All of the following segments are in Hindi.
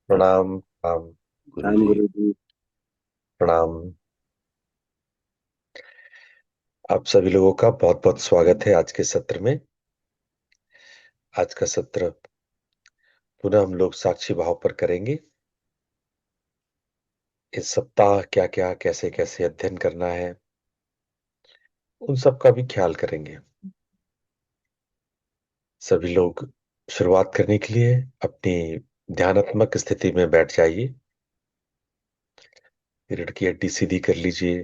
प्रणाम प्रणाम। गुरु राम जी। गुरु जी। प्रणाम। आप सभी लोगों का बहुत बहुत स्वागत है आज के सत्र में। आज का सत्र पुनः हम लोग साक्षी भाव पर करेंगे। इस सप्ताह क्या क्या कैसे कैसे अध्ययन करना है, उन सब का भी ख्याल करेंगे। सभी लोग शुरुआत करने के लिए अपनी ध्यानात्मक स्थिति में बैठ जाइए। रीढ़ की हड्डी सीधी कर लीजिए।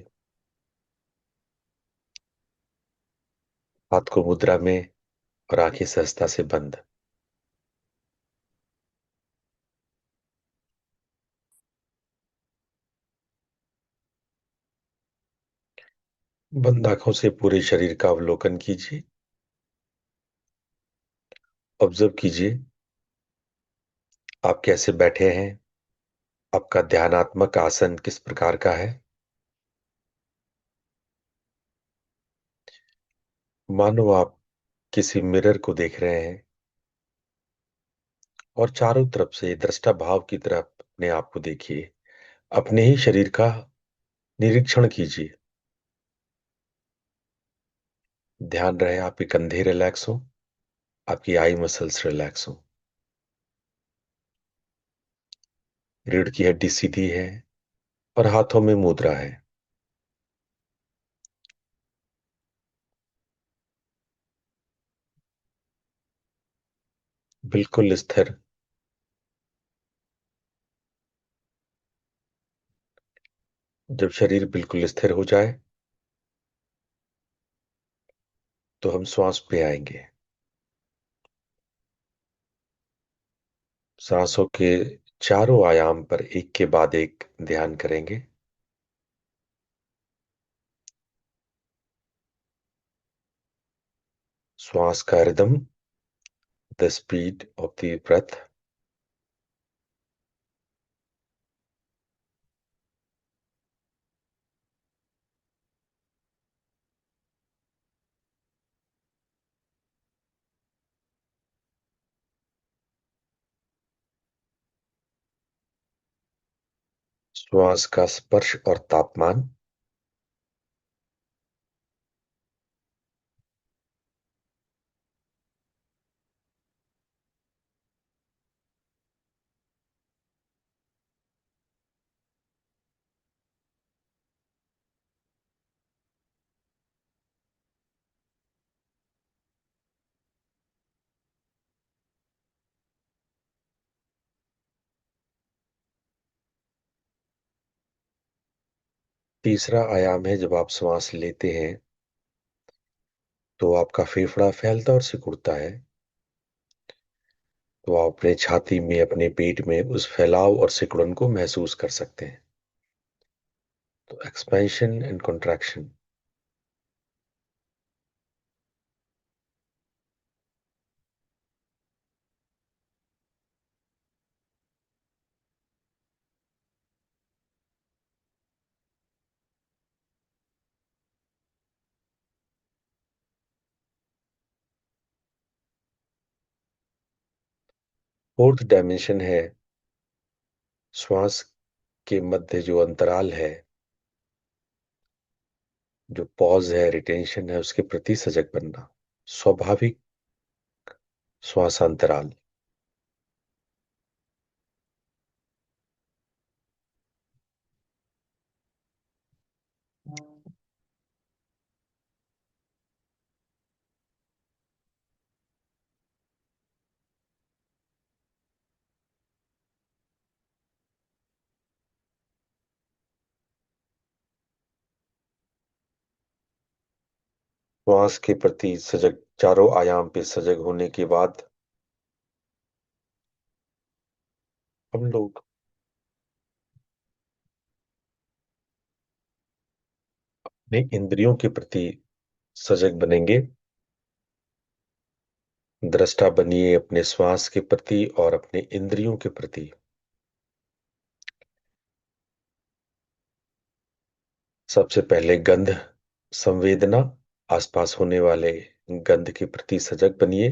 हाथ को मुद्रा में और आंखें सहजता से बंद। बंद आंखों से पूरे शरीर का अवलोकन कीजिए। ऑब्जर्व कीजिए आप कैसे बैठे हैं। आपका ध्यानात्मक आसन किस प्रकार का है। मानो आप किसी मिरर को देख रहे हैं और चारों तरफ से दृष्टा भाव की तरफ अपने आप को देखिए। अपने ही शरीर का निरीक्षण कीजिए। ध्यान रहे आपके कंधे रिलैक्स हो, आपकी आई मसल्स रिलैक्स हो, रीढ़ की हड्डी सीधी है और हाथों में मुद्रा है। बिल्कुल स्थिर। जब शरीर बिल्कुल स्थिर हो जाए तो हम श्वास पे आएंगे। सांसों के चारों आयाम पर एक के बाद एक ध्यान करेंगे। श्वास का rhythm, the speed of the breath. श्वास का स्पर्श और तापमान। तीसरा आयाम है, जब आप श्वास लेते हैं तो आपका फेफड़ा फैलता और सिकुड़ता है। तो आप अपने छाती में, अपने पेट में उस फैलाव और सिकुड़न को महसूस कर सकते हैं। तो expansion and contraction. Fourth dimension है श्वास के मध्य जो अंतराल है, जो पॉज है, रिटेंशन है, उसके प्रति सजग बनना। स्वाभाविक श्वासांतराल। श्वास के प्रति सजग, चारों आयाम पे सजग होने के बाद हम लोग अपने इंद्रियों के प्रति सजग बनेंगे। दृष्टा बनिए अपने श्वास के प्रति और अपने इंद्रियों के प्रति। सबसे पहले गंध संवेदना, आसपास होने वाले गंध के प्रति सजग बनिए,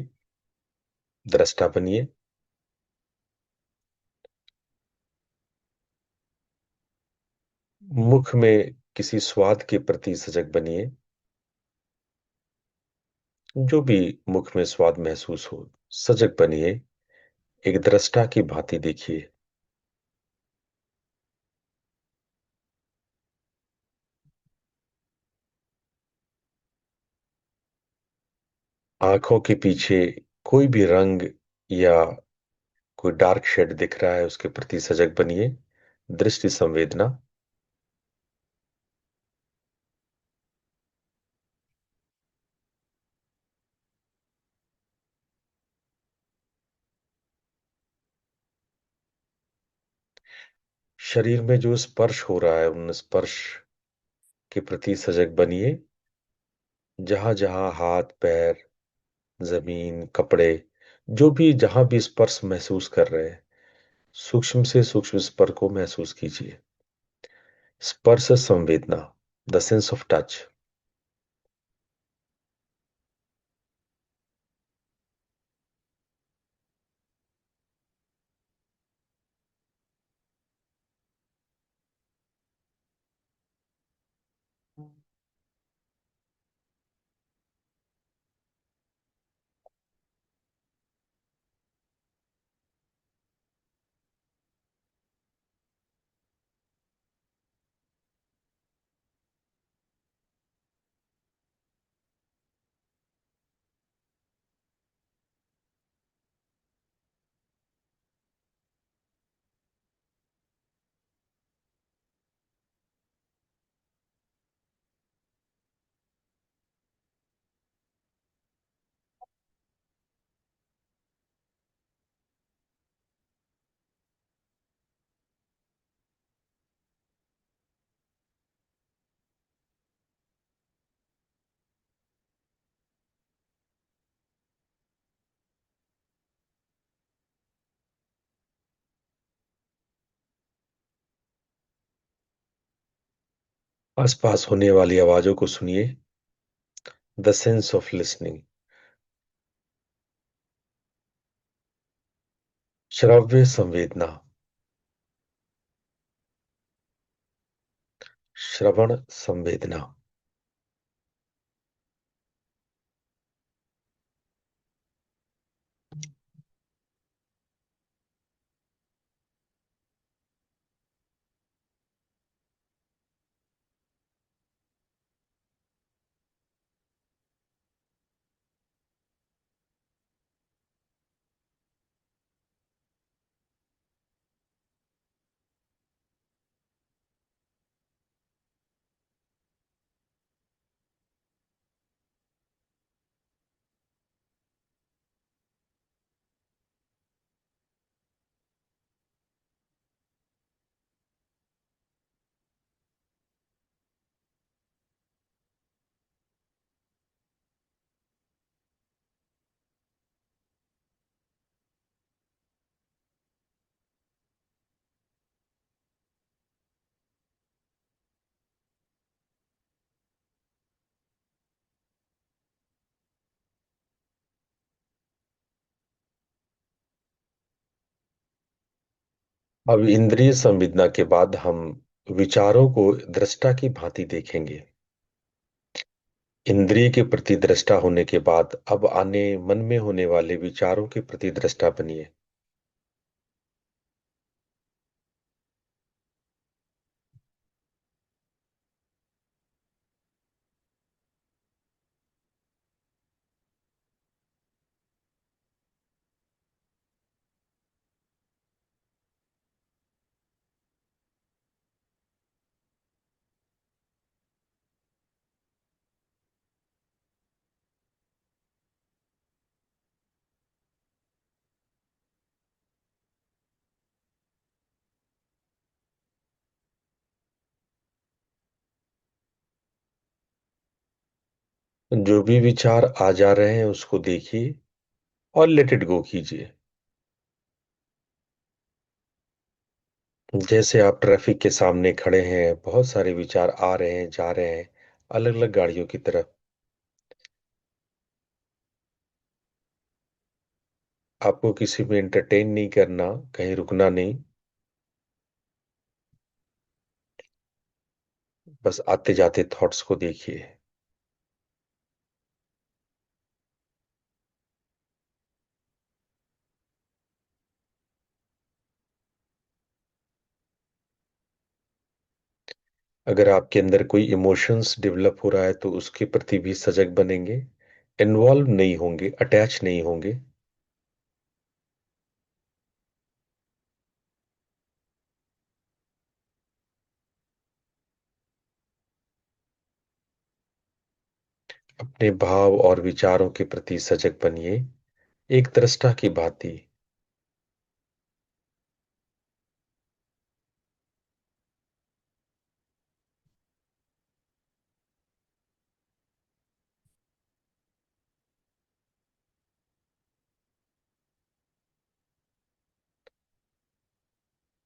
दृष्टा बनिए। मुख में किसी स्वाद के प्रति सजग बनिए। जो भी मुख में स्वाद महसूस हो, सजग बनिए। एक दृष्टा की भांति देखिए। आंखों के पीछे कोई भी रंग या कोई डार्क शेड दिख रहा है, उसके प्रति सजग बनिए। दृष्टि संवेदना। शरीर में जो स्पर्श हो रहा है, उन स्पर्श के प्रति सजग बनिए। जहां जहां हाथ पैर, जमीन, कपड़े, जो भी जहां भी स्पर्श महसूस कर रहे हैं, सूक्ष्म से सूक्ष्म स्पर्श को महसूस कीजिए। स्पर्श संवेदना, द सेंस ऑफ टच। आसपास होने वाली आवाजों को सुनिए। The sense of listening. श्रव्य संवेदना। श्रवण संवेदना। अब इंद्रिय संवेदना के बाद हम विचारों को दृष्टा की भांति देखेंगे। इंद्रिय के प्रति दृष्टा होने के बाद अब आने मन में होने वाले विचारों के प्रति दृष्टा बनिए। जो भी विचार आ जा रहे हैं उसको देखिए और लेट इट गो कीजिए। जैसे आप ट्रैफिक के सामने खड़े हैं, बहुत सारे विचार आ रहे हैं जा रहे हैं, अलग अलग गाड़ियों की तरफ। आपको किसी में एंटरटेन नहीं करना, कहीं रुकना नहीं। बस आते जाते थॉट्स को देखिए। अगर आपके अंदर कोई इमोशंस डेवलप हो रहा है तो उसके प्रति भी सजग बनेंगे। इन्वॉल्व नहीं होंगे, अटैच नहीं होंगे। अपने भाव और विचारों के प्रति सजग बनिए, एक दृष्टा की भांति।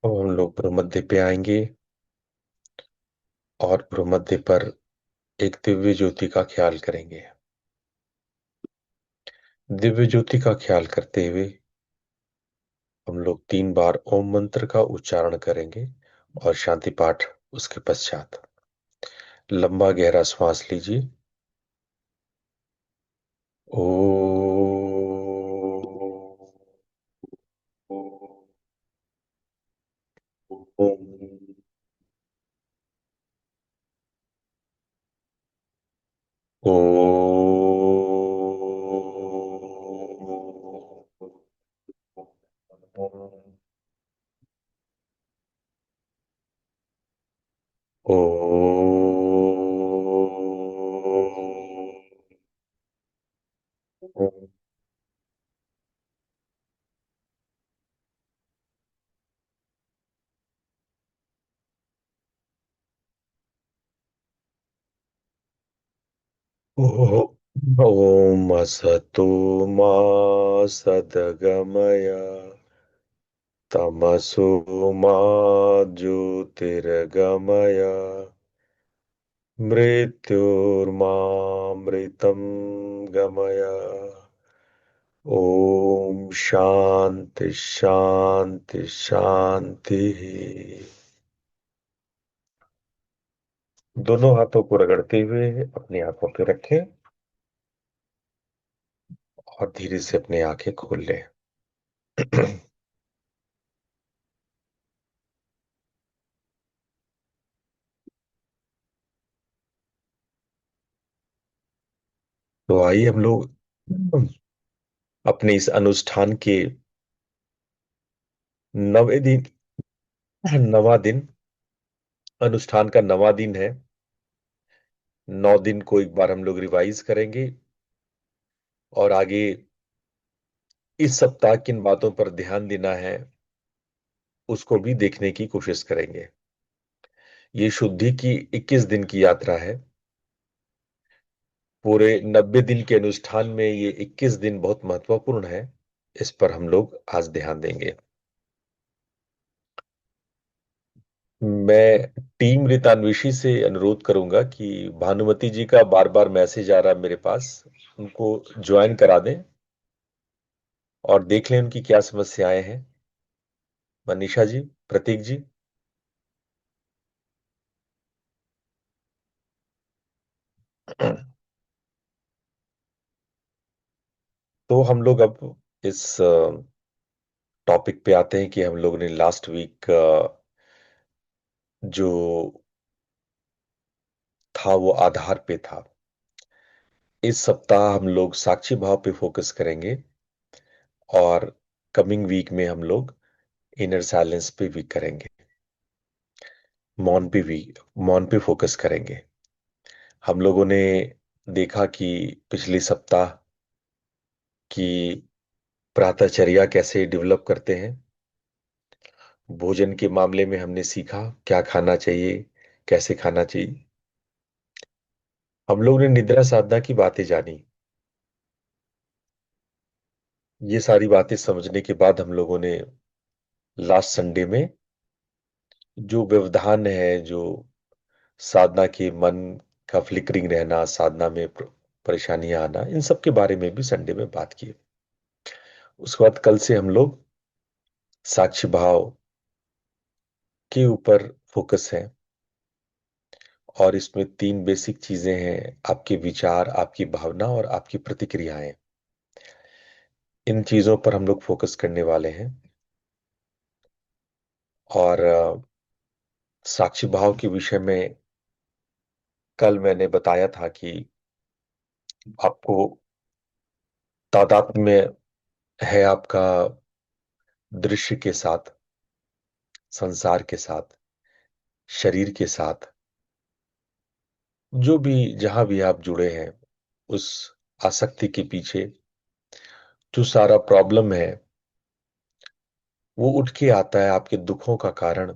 अब हम लोग भ्रूमध्य पे आएंगे और भ्रूमध्य पर एक दिव्य ज्योति का ख्याल करेंगे। दिव्य ज्योति का ख्याल करते हुए हम लोग 3 बार ओम मंत्र का उच्चारण करेंगे और शांति पाठ उसके पश्चात। लंबा गहरा श्वास लीजिए। ओ ओ ओ ओम असतो मा सद्गमय तमसो मा ज्योतिर्गमय मृत्युर्मामृतं गमय। ओम शांति शांति शांति। दोनों हाथों को रगड़ते हुए अपनी आंखों पे रखें और धीरे से अपनी आंखें खोल लें। तो आइए हम लोग अपने इस अनुष्ठान के नवे दिन, नवा दिन, अनुष्ठान का नवा दिन है। 9 दिन को एक बार हम लोग रिवाइज करेंगे और आगे इस सप्ताह किन बातों पर ध्यान देना है उसको भी देखने की कोशिश करेंगे। ये शुद्धि की 21 दिन की यात्रा है। पूरे 90 दिन के अनुष्ठान में ये 21 दिन बहुत महत्वपूर्ण है। इस पर हम लोग आज ध्यान देंगे। मैं टीम रितान्विशी से अनुरोध करूंगा कि भानुमति जी का बार बार मैसेज आ रहा है मेरे पास, उनको ज्वाइन करा दें और देख लें उनकी क्या समस्याएं हैं। मनीषा जी, प्रतीक जी। तो हम लोग अब इस टॉपिक पे आते हैं कि हम लोग ने लास्ट वीक जो था वो आधार पे था। इस सप्ताह हम लोग साक्षी भाव पे फोकस करेंगे और कमिंग वीक में हम लोग इनर साइलेंस पे भी करेंगे। मौन पे भी, मौन पे फोकस करेंगे। हम लोगों ने देखा कि पिछले सप्ताह की प्रातःचर्या कैसे डेवलप करते हैं। भोजन के मामले में हमने सीखा क्या खाना चाहिए, कैसे खाना चाहिए। हम लोग ने निद्रा साधना की बातें जानी। ये सारी बातें समझने के बाद हम लोगों ने लास्ट संडे में जो व्यवधान है, जो साधना के मन का फ्लिकरिंग रहना, साधना में परेशानियां आना, इन सब के बारे में भी संडे में बात की। उसके बाद कल से हम लोग साक्षी भाव के ऊपर फोकस है और इसमें तीन बेसिक चीजें हैं, आपके विचार, आपकी भावना और आपकी प्रतिक्रियाएं। इन चीजों पर हम लोग फोकस करने वाले हैं। और साक्षी भाव के विषय में कल मैंने बताया था कि आपको तादाद में है आपका दृश्य के साथ, संसार के साथ, शरीर के साथ, जो भी जहां भी आप जुड़े हैं, उस आसक्ति के पीछे जो सारा प्रॉब्लम है वो उठ के आता है आपके दुखों का कारण।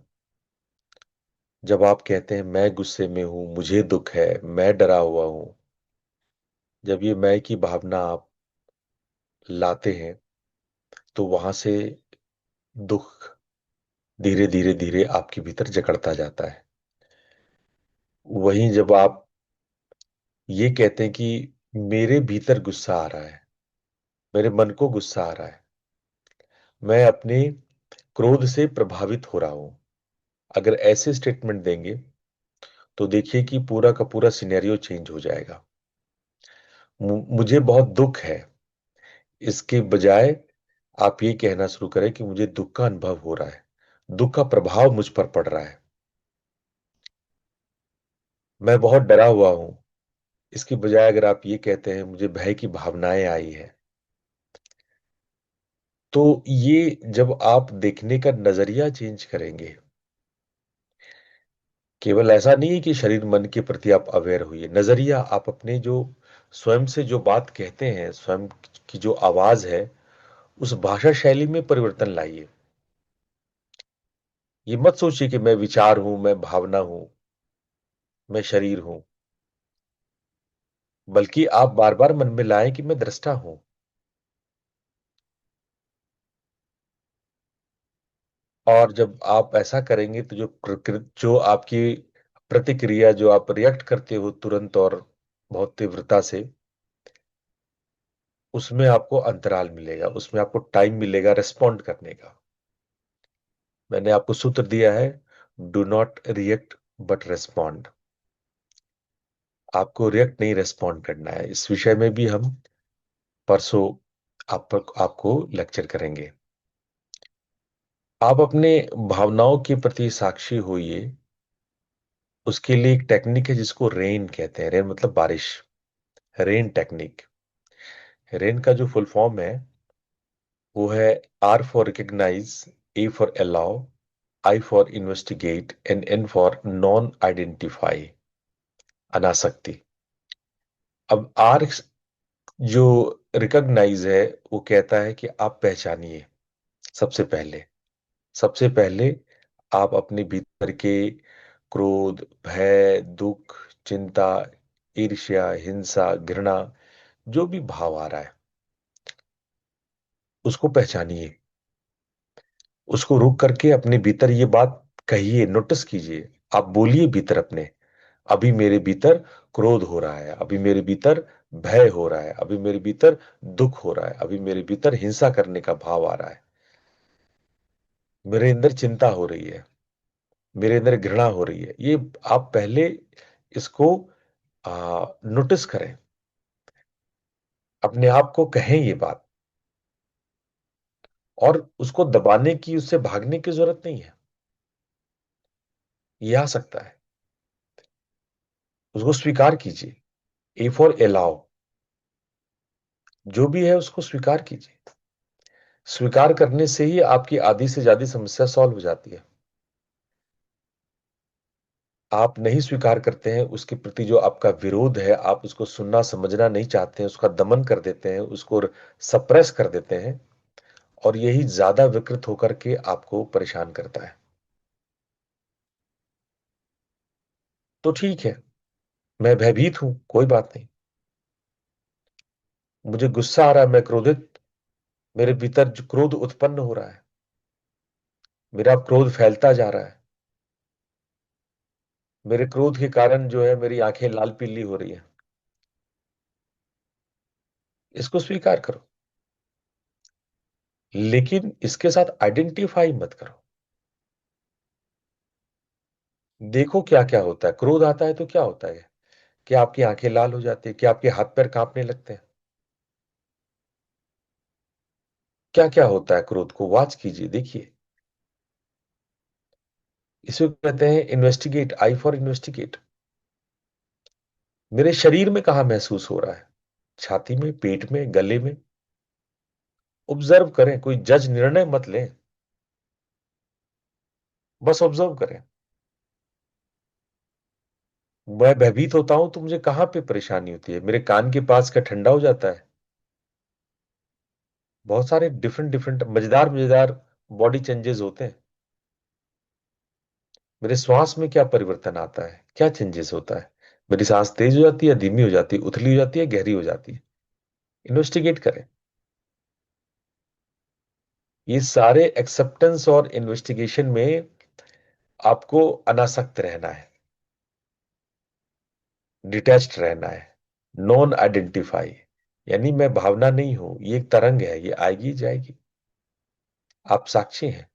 जब आप कहते हैं मैं गुस्से में हूं, मुझे दुख है, मैं डरा हुआ हूं, जब ये मैं की भावना आप लाते हैं, तो वहां से दुख धीरे धीरे धीरे आपके भीतर जकड़ता जाता है। वहीं जब आप ये कहते हैं कि मेरे भीतर गुस्सा आ रहा है, मेरे मन को गुस्सा आ रहा है, मैं अपने क्रोध से प्रभावित हो रहा हूं, अगर ऐसे स्टेटमेंट देंगे तो देखिए कि पूरा का पूरा सिनेरियो चेंज हो जाएगा। मुझे बहुत दुख है, इसके बजाय आप ये कहना शुरू करें कि मुझे दुख का अनुभव हो रहा है, दुख का प्रभाव मुझ पर पड़ रहा है, मैं बहुत डरा हुआ हूं। इसके बजाय अगर आप ये कहते हैं मुझे भय की भावनाएं आई है, तो ये जब आप देखने का नजरिया चेंज करेंगे, केवल ऐसा नहीं है कि शरीर मन के प्रति आप अवेयर हुई, नजरिया आप अपने जो स्वयं से जो बात कहते हैं, स्वयं की जो आवाज है, उस भाषा शैली में परिवर्तन लाइए। ये मत सोचिए कि मैं विचार हूं, मैं भावना हूं, मैं शरीर हूं, बल्कि आप बार बार मन में लाएं कि मैं दृष्टा हूं। और जब आप ऐसा करेंगे तो जो प्रकृति, जो आपकी प्रतिक्रिया, जो आप रिएक्ट करते हो तुरंत और बहुत तीव्रता से, उसमें आपको अंतराल मिलेगा, उसमें आपको टाइम मिलेगा रेस्पॉन्ड करने का। मैंने आपको सूत्र दिया है, do not react but respond. आपको रिएक्ट नहीं, रेस्पॉन्ड करना है। इस विषय में भी हम परसों आपको लेक्चर करेंगे। आप अपने भावनाओं के प्रति साक्षी होइए। उसके लिए एक टेक्निक है जिसको रेन कहते हैं। रेन मतलब बारिश, रेन टेक्निक। रेन का जो फुल फॉर्म है वो है R for recognise, A for allow, I for investigate and N for non identify, अनासक्ति। अब आर जो रिकग्नाइज है वो कहता है कि आप पहचानिए। सबसे पहले, सबसे पहले आप अपने भीतर के क्रोध, भय, दुख, चिंता, ईर्ष्या, हिंसा, घृणा, जो भी भाव आ रहा है उसको पहचानिए। उसको रोक करके अपने भीतर ये बात कहिए, नोटिस कीजिए। आप बोलिए भीतर अपने, अभी मेरे भीतर क्रोध हो रहा है, अभी मेरे भीतर भय हो रहा है, अभी मेरे भीतर दुख हो रहा है, अभी मेरे भीतर हिंसा करने का भाव आ रहा है, मेरे अंदर चिंता हो रही है, मेरे अंदर घृणा हो रही है। ये आप पहले इसको नोटिस करें, अपने आप को कहें ये बात। और उसको दबाने की, उससे भागने की जरूरत नहीं है, ये आ सकता है। उसको स्वीकार कीजिए। ए फॉर अलाउ, जो भी है उसको स्वीकार कीजिए। स्वीकार करने से ही आपकी आधी से ज्यादा समस्या सॉल्व हो जाती है। आप नहीं स्वीकार करते हैं, उसके प्रति जो आपका विरोध है, आप उसको सुनना समझना नहीं चाहते हैं, उसका दमन कर देते हैं, उसको सप्रेस कर देते हैं, और यही ज्यादा विकृत होकर के आपको परेशान करता है। तो ठीक है, मैं भयभीत हूं, कोई बात नहीं, मुझे गुस्सा आ रहा है, मैं क्रोधित, मेरे भीतर जो क्रोध उत्पन्न हो रहा है, मेरा क्रोध फैलता जा रहा है, मेरे क्रोध के कारण जो है मेरी आंखें लाल पीली हो रही है, इसको स्वीकार करो। लेकिन इसके साथ आइडेंटिफाई मत करो। देखो क्या क्या होता है, क्रोध आता है तो क्या होता है? क्या आपकी आंखें लाल हो जाती है? क्या आपके हाथ पैर कांपने लगते हैं? क्या क्या होता है क्रोध को वॉच कीजिए, देखिए। इसको कहते हैं इन्वेस्टिगेट, आई फॉर इन्वेस्टिगेट। मेरे शरीर में कहां महसूस हो रहा है? छाती में, पेट में, गले में? ऑब्जर्व करें, कोई जज निर्णय मत लें, बस ऑब्जर्व करें। मैं भयभीत होता हूं तो मुझे कहां पे परेशानी होती है? मेरे कान के पास का ठंडा हो जाता है? बहुत सारे डिफरेंट डिफरेंट मजेदार मजेदार बॉडी चेंजेस होते हैं। मेरे श्वास में क्या परिवर्तन आता है, क्या चेंजेस होता है? मेरी सांस तेज हो जाती है, धीमी हो जाती है, उथली हो जाती है, गहरी हो जाती है? इन्वेस्टिगेट करें। ये सारे एक्सेप्टेंस और इन्वेस्टिगेशन में आपको अनासक्त रहना है, डिटैच्ड रहना है, नॉन आइडेंटिफाई। यानी मैं भावना नहीं हूं, ये एक तरंग है, ये आएगी जाएगी। आप साक्षी हैं,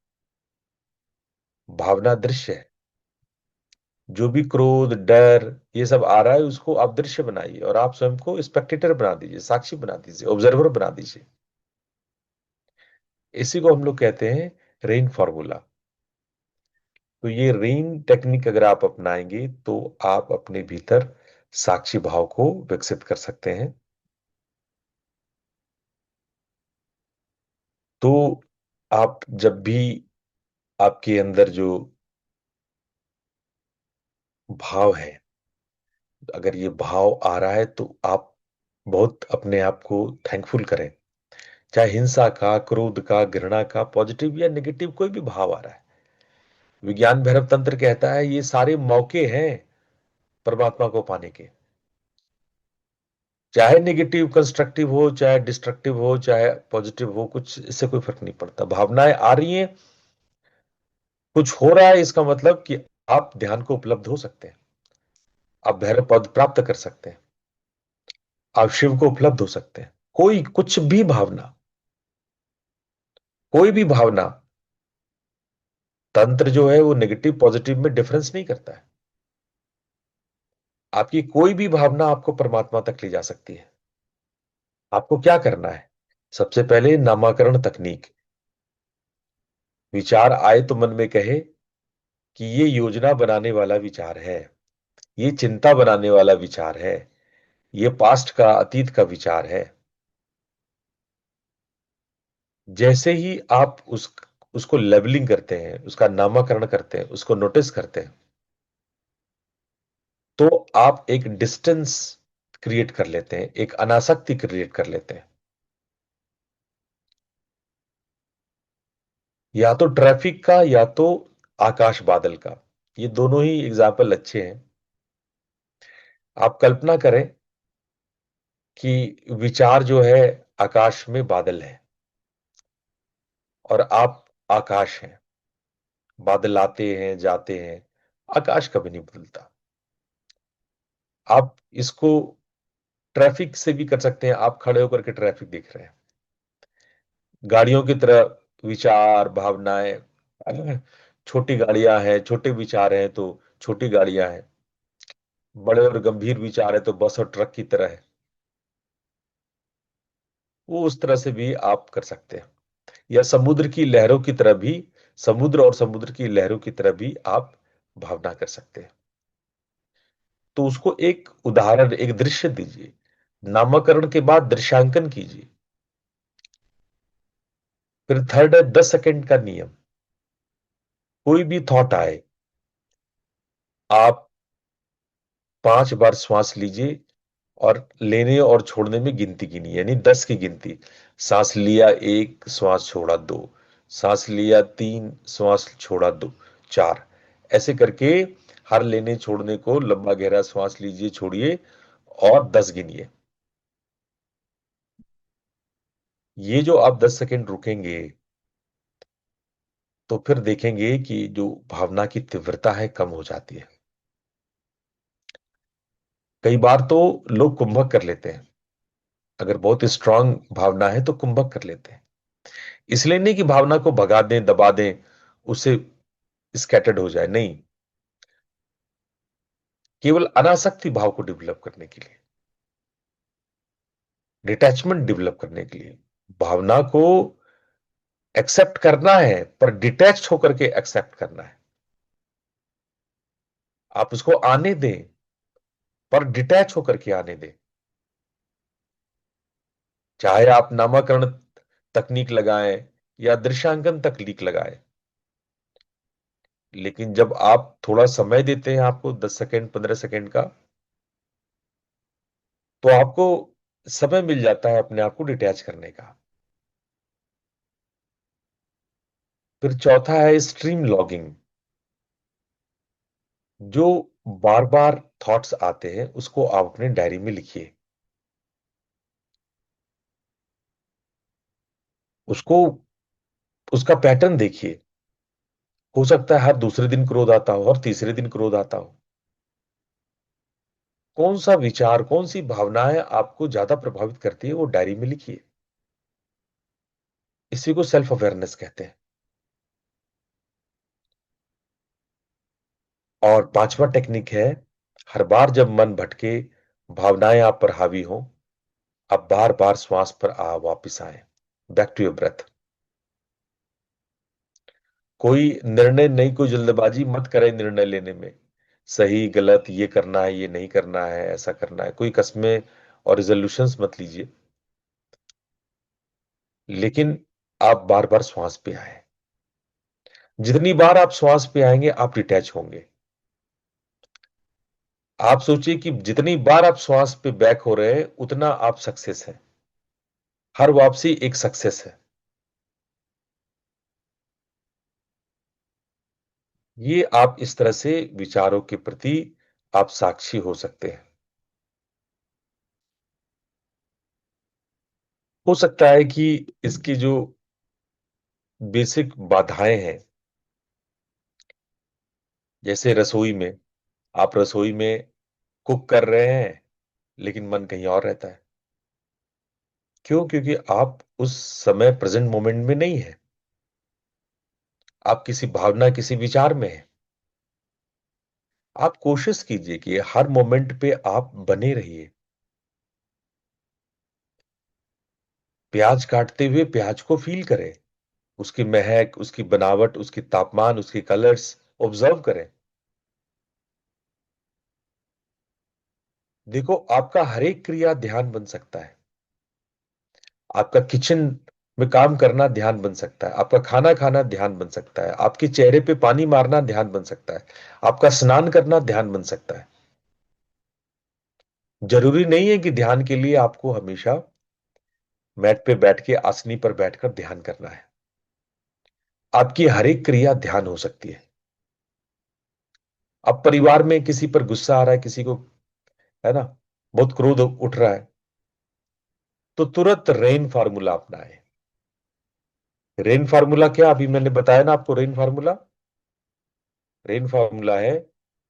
भावना दृश्य है। जो भी क्रोध, डर, ये सब आ रहा है, उसको आप दृश्य बनाइए और आप स्वयं को स्पेक्टेटर बना दीजिए, साक्षी बना दीजिए, ऑब्जर्वर बना दीजिए। इसी को हम लोग कहते हैं रेन फॉर्मूला। तो ये रेन टेक्निक अगर आप अपनाएंगे तो आप अपने भीतर साक्षी भाव को विकसित कर सकते हैं। तो आप जब भी आपके अंदर जो भाव है, अगर ये भाव आ रहा है तो आप बहुत अपने आप को थैंकफुल करें। चाहे हिंसा का, क्रोध का, घृणा का, पॉजिटिव या नेगेटिव कोई भी भाव आ रहा है, विज्ञान भैरव तंत्र कहता है ये सारे मौके हैं परमात्मा को पाने के। चाहे नेगेटिव कंस्ट्रक्टिव हो, चाहे डिस्ट्रक्टिव हो, चाहे पॉजिटिव हो, कुछ इससे कोई फर्क नहीं पड़ता। भावनाएं आ रही हैं, कुछ हो रहा है, इसका मतलब कि आप ध्यान को उपलब्ध हो सकते हैं, आप भैरव पद प्राप्त कर सकते हैं, आप शिव को उपलब्ध हो सकते हैं। कोई कुछ भी भावना, कोई भी भावना, तंत्र जो है वो नेगेटिव पॉजिटिव में डिफरेंस नहीं करता है। आपकी कोई भी भावना आपको परमात्मा तक ले जा सकती है। आपको क्या करना है? सबसे पहले नामाकरण तकनीक। विचार आए तो मन में कहे कि ये योजना बनाने वाला विचार है, ये चिंता बनाने वाला विचार है, ये पास्ट का, अतीत का विचार है। जैसे ही आप उसको लेबलिंग करते हैं, उसका नामाकरण करते हैं, उसको नोटिस करते हैं, तो आप एक डिस्टेंस क्रिएट कर लेते हैं, एक अनासक्ति क्रिएट कर लेते हैं। या तो ट्रैफिक का, या तो आकाश बादल का, ये दोनों ही एग्जाम्पल अच्छे हैं। आप कल्पना करें कि विचार जो है आकाश में बादल है और आप आकाश हैं। बादल आते हैं जाते हैं, आकाश कभी नहीं बदलता। आप इसको ट्रैफिक से भी कर सकते हैं। आप खड़े होकर के ट्रैफिक देख रहे हैं, गाड़ियों की तरह विचार, भावनाएं, छोटी गाड़ियां हैं, छोटे विचार हैं तो छोटी गाड़ियां हैं, बड़े और गंभीर विचार है तो बस और ट्रक की तरह है। वो उस तरह से भी आप कर सकते हैं। या समुद्र की लहरों की तरह भी, समुद्र और समुद्र की लहरों की तरह भी आप भावना कर सकते हैं। तो उसको एक उदाहरण, एक दृश्य दीजिए। नामकरण के बाद दृश्यांकन कीजिए। फिर थर्ड है 10 सेकंड का नियम। कोई भी थॉट आए, आप 5 बार श्वास लीजिए और लेने और छोड़ने में गिनती गिनी, यानी 10 की गिनती। सांस लिया 1, श्वास छोड़ा 2, सांस लिया 3, श्वास छोड़ा 2, 4, ऐसे करके हर लेने छोड़ने को लंबा गहरा श्वास लीजिए, छोड़िए और 10 गिनिए। ये जो आप 10 सेकंड रुकेंगे तो फिर देखेंगे कि जो भावना की तीव्रता है कम हो जाती है। कई बार तो लोग कुंभक कर लेते हैं, अगर बहुत स्ट्रांग भावना है तो कुंभक कर लेते हैं। इसलिए नहीं कि भावना को भगा दें, दबा दें, उससे स्कैटर्ड हो जाए, नहीं। केवल अनासक्ति भाव को डेवलप करने के लिए, डिटैचमेंट डेवलप करने के लिए। भावना को एक्सेप्ट करना है, पर डिटैच होकर के एक्सेप्ट करना है। आप उसको आने दें, पर डिटैच होकर के आने दें। चाहे आप नामकरण तकनीक लगाएं या दृश्यांकन तकनीक लगाएं, लेकिन जब आप थोड़ा समय देते हैं आपको, 10 सेकेंड 15 सेकेंड का, तो आपको समय मिल जाता है अपने आप को डिटैच करने का। फिर चौथा है स्ट्रीम लॉगिंग। जो बार बार थॉट्स आते हैं उसको आप अपने डायरी में लिखिए। उसको, उसका पैटर्न देखिए। हो सकता है हर दूसरे दिन क्रोध आता हो, हर तीसरे दिन क्रोध आता हो। कौन सा विचार, कौन सी भावनाएं आपको ज्यादा प्रभावित करती है, वो डायरी में लिखिए। इसी को सेल्फ अवेयरनेस कहते हैं। और पांचवा टेक्निक है, हर बार जब मन भटके, भावनाएं आप पर हावी हो, आप बार बार श्वास पर वापिस आए, बैक टू योर ब्रेथ। कोई निर्णय नहीं, कोई जल्दबाजी मत करें निर्णय लेने में। सही गलत, ये करना है, ये नहीं करना है, ऐसा करना है, कोई कस्में और रिजोल्यूशंस मत लीजिए। लेकिन आप बार बार श्वास पे आए। जितनी बार आप श्वास पे आएंगे आप डिटैच होंगे। आप सोचिए कि जितनी बार आप श्वास पे बैक हो रहे हैं उतना आप सक्सेस है। हर वापसी एक सक्सेस है। ये आप इस तरह से विचारों के प्रति आप साक्षी हो सकते हैं। हो सकता है कि इसकी जो बेसिक बाधाएं हैं, जैसे रसोई में, आप रसोई में कुक कर रहे हैं लेकिन मन कहीं और रहता है। क्यों? क्योंकि आप उस समय प्रेजेंट मोमेंट में नहीं है। आप किसी भावना, किसी विचार में हैं। आप कोशिश कीजिए कि हर मोमेंट पे आप बने रहिए। प्याज काटते हुए प्याज को फील करें, उसकी महक, उसकी बनावट, उसकी तापमान, उसके कलर्स ऑब्जर्व करें। देखो, आपका हर एक क्रिया ध्यान बन सकता है। आपका किचन में काम करना ध्यान बन सकता है, आपका खाना खाना ध्यान बन सकता है, आपके चेहरे पे पानी मारना ध्यान बन सकता है, आपका स्नान करना ध्यान बन सकता है। जरूरी नहीं है कि ध्यान के लिए आपको हमेशा मैट पे बैठ के, आसनी पर बैठकर ध्यान करना है। आपकी हर एक क्रिया ध्यान हो सकती है। अब परिवार में किसी पर गुस्सा आ रहा है, किसी को, है ना, बहुत क्रोध उठ रहा है, तो तुरंत रेन फार्मूला अपनाएं। रेन फार्मूला क्या, अभी मैंने बताया ना आपको, रेन फार्मूला। रेन फार्मूला है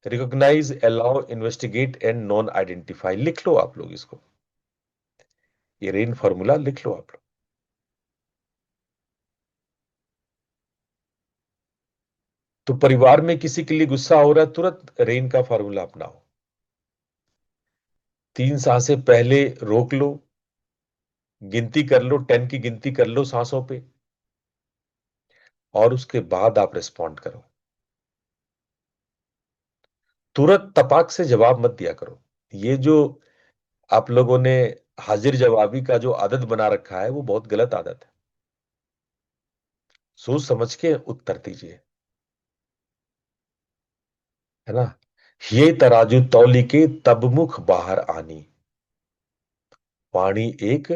recognise, allow, investigate and non identify. लिख लो आप लोग इसको, ये रेन फार्मूला लिख लो आप लोग। तो परिवार में किसी के लिए गुस्सा हो रहा है, तुरंत रेन का फार्मूला अपनाओ। 3 सांसें पहले रोक लो, गिनती कर लो, 10 की गिनती कर लो सांसों पे, और उसके बाद आप रिस्पॉन्ड करो। तुरंत तपाक से जवाब मत दिया करो। ये जो आप लोगों ने हाजिर जवाबी का जो आदत बना रखा है, वो बहुत गलत आदत है। सोच समझ के उत्तर दीजिए, है ना। ये तराजू तौली के तब मुख बाहर आनी। वाणी एक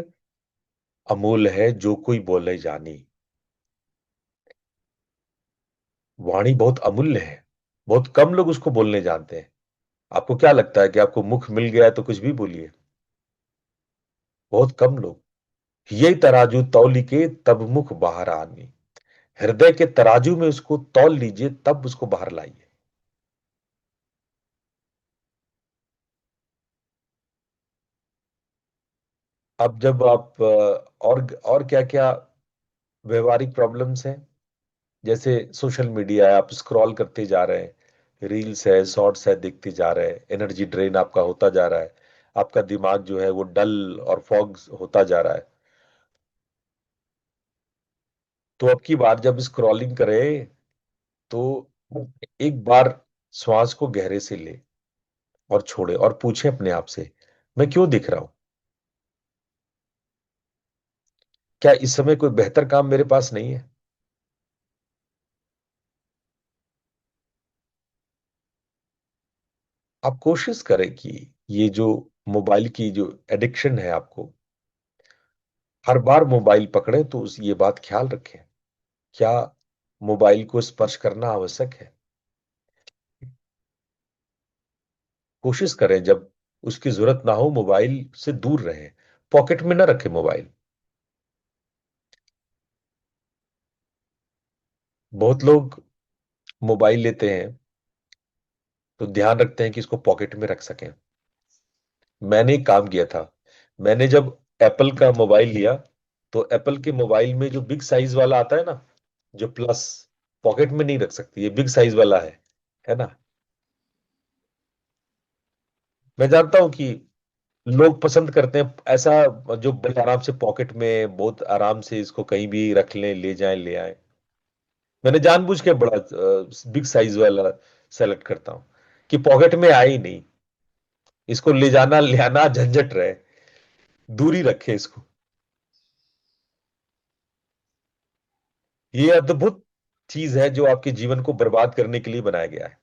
अमूल है जो कोई बोले जानी। वाणी बहुत अमूल्य है, बहुत कम लोग उसको बोलने जानते हैं। आपको क्या लगता है कि आपको मुख मिल गया है तो कुछ भी बोलिए? बहुत कम लोग। ये तराजू तौली के तब मुख बाहर आनी। हृदय के तराजू में उसको तौल लीजिए, तब उसको बाहर लाइए। अब जब आप और क्या क्या व्यवहारिक प्रॉब्लम्स हैं, जैसे सोशल मीडिया है, आप स्क्रॉल करते जा रहे हैं, रील्स है, शॉर्ट्स है, देखते जा रहे हैं, एनर्जी ड्रेन आपका होता जा रहा है, आपका दिमाग जो है वो डल और फॉग होता जा रहा है। तो अब की बार जब स्क्रॉलिंग करें तो एक बार श्वास को गहरे से ले और छोड़े और पूछे अपने आप से, मैं क्यों दिख रहा हूं? क्या इस समय कोई बेहतर काम मेरे पास नहीं है? आप कोशिश करें कि ये जो मोबाइल की जो एडिक्शन है आपको, हर बार मोबाइल पकड़े तो उस ये बात ख्याल रखें, क्या मोबाइल को स्पर्श करना आवश्यक है? कोशिश करें जब उसकी जरूरत ना हो मोबाइल से दूर रहें, पॉकेट में ना रखें मोबाइल। बहुत लोग मोबाइल लेते हैं तो ध्यान रखते हैं कि इसको पॉकेट में रख सकें। मैंने एक काम किया था, मैंने जब एप्पल का मोबाइल लिया तो एप्पल के मोबाइल में जो बिग साइज वाला आता है ना, जो प्लस, पॉकेट में नहीं रख सकती, ये बिग साइज वाला है ना। मैं जानता हूं कि लोग पसंद करते हैं ऐसा, जो बड़े आराम से पॉकेट में बहुत आराम से इसको कहीं भी रख लें, ले जाएं, ले आए। मैंने जानबूझ के बड़ा बिग साइज वाला सेलेक्ट करता हूं कि पॉकेट में आए ही नहीं, इसको ले जाना ले आना झंझट रहे, दूरी रखे इसको। ये अद्भुत चीज है जो आपके जीवन को बर्बाद करने के लिए बनाया गया है।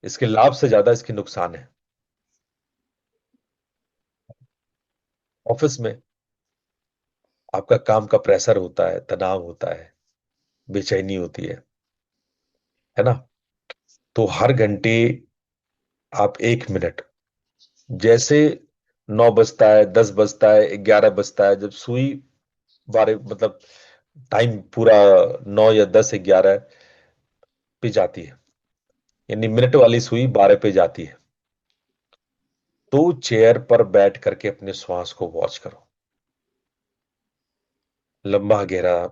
इसके लाभ से ज्यादा इसके नुकसान है। ऑफिस में आपका काम का प्रेशर होता है, तनाव होता है, बेचैनी होती है ना। तो हर घंटे आप 1 मिनट, जैसे 9 बजता है, 10 बजता है, 11 बजता है, जब सुई 12 मतलब टाइम पूरा 9 या 10 11 पे जाती है, यानी मिनट वाली सुई 12 पे जाती है, तो चेयर पर बैठ करके अपने श्वास को वॉच करो। लंबा गहरा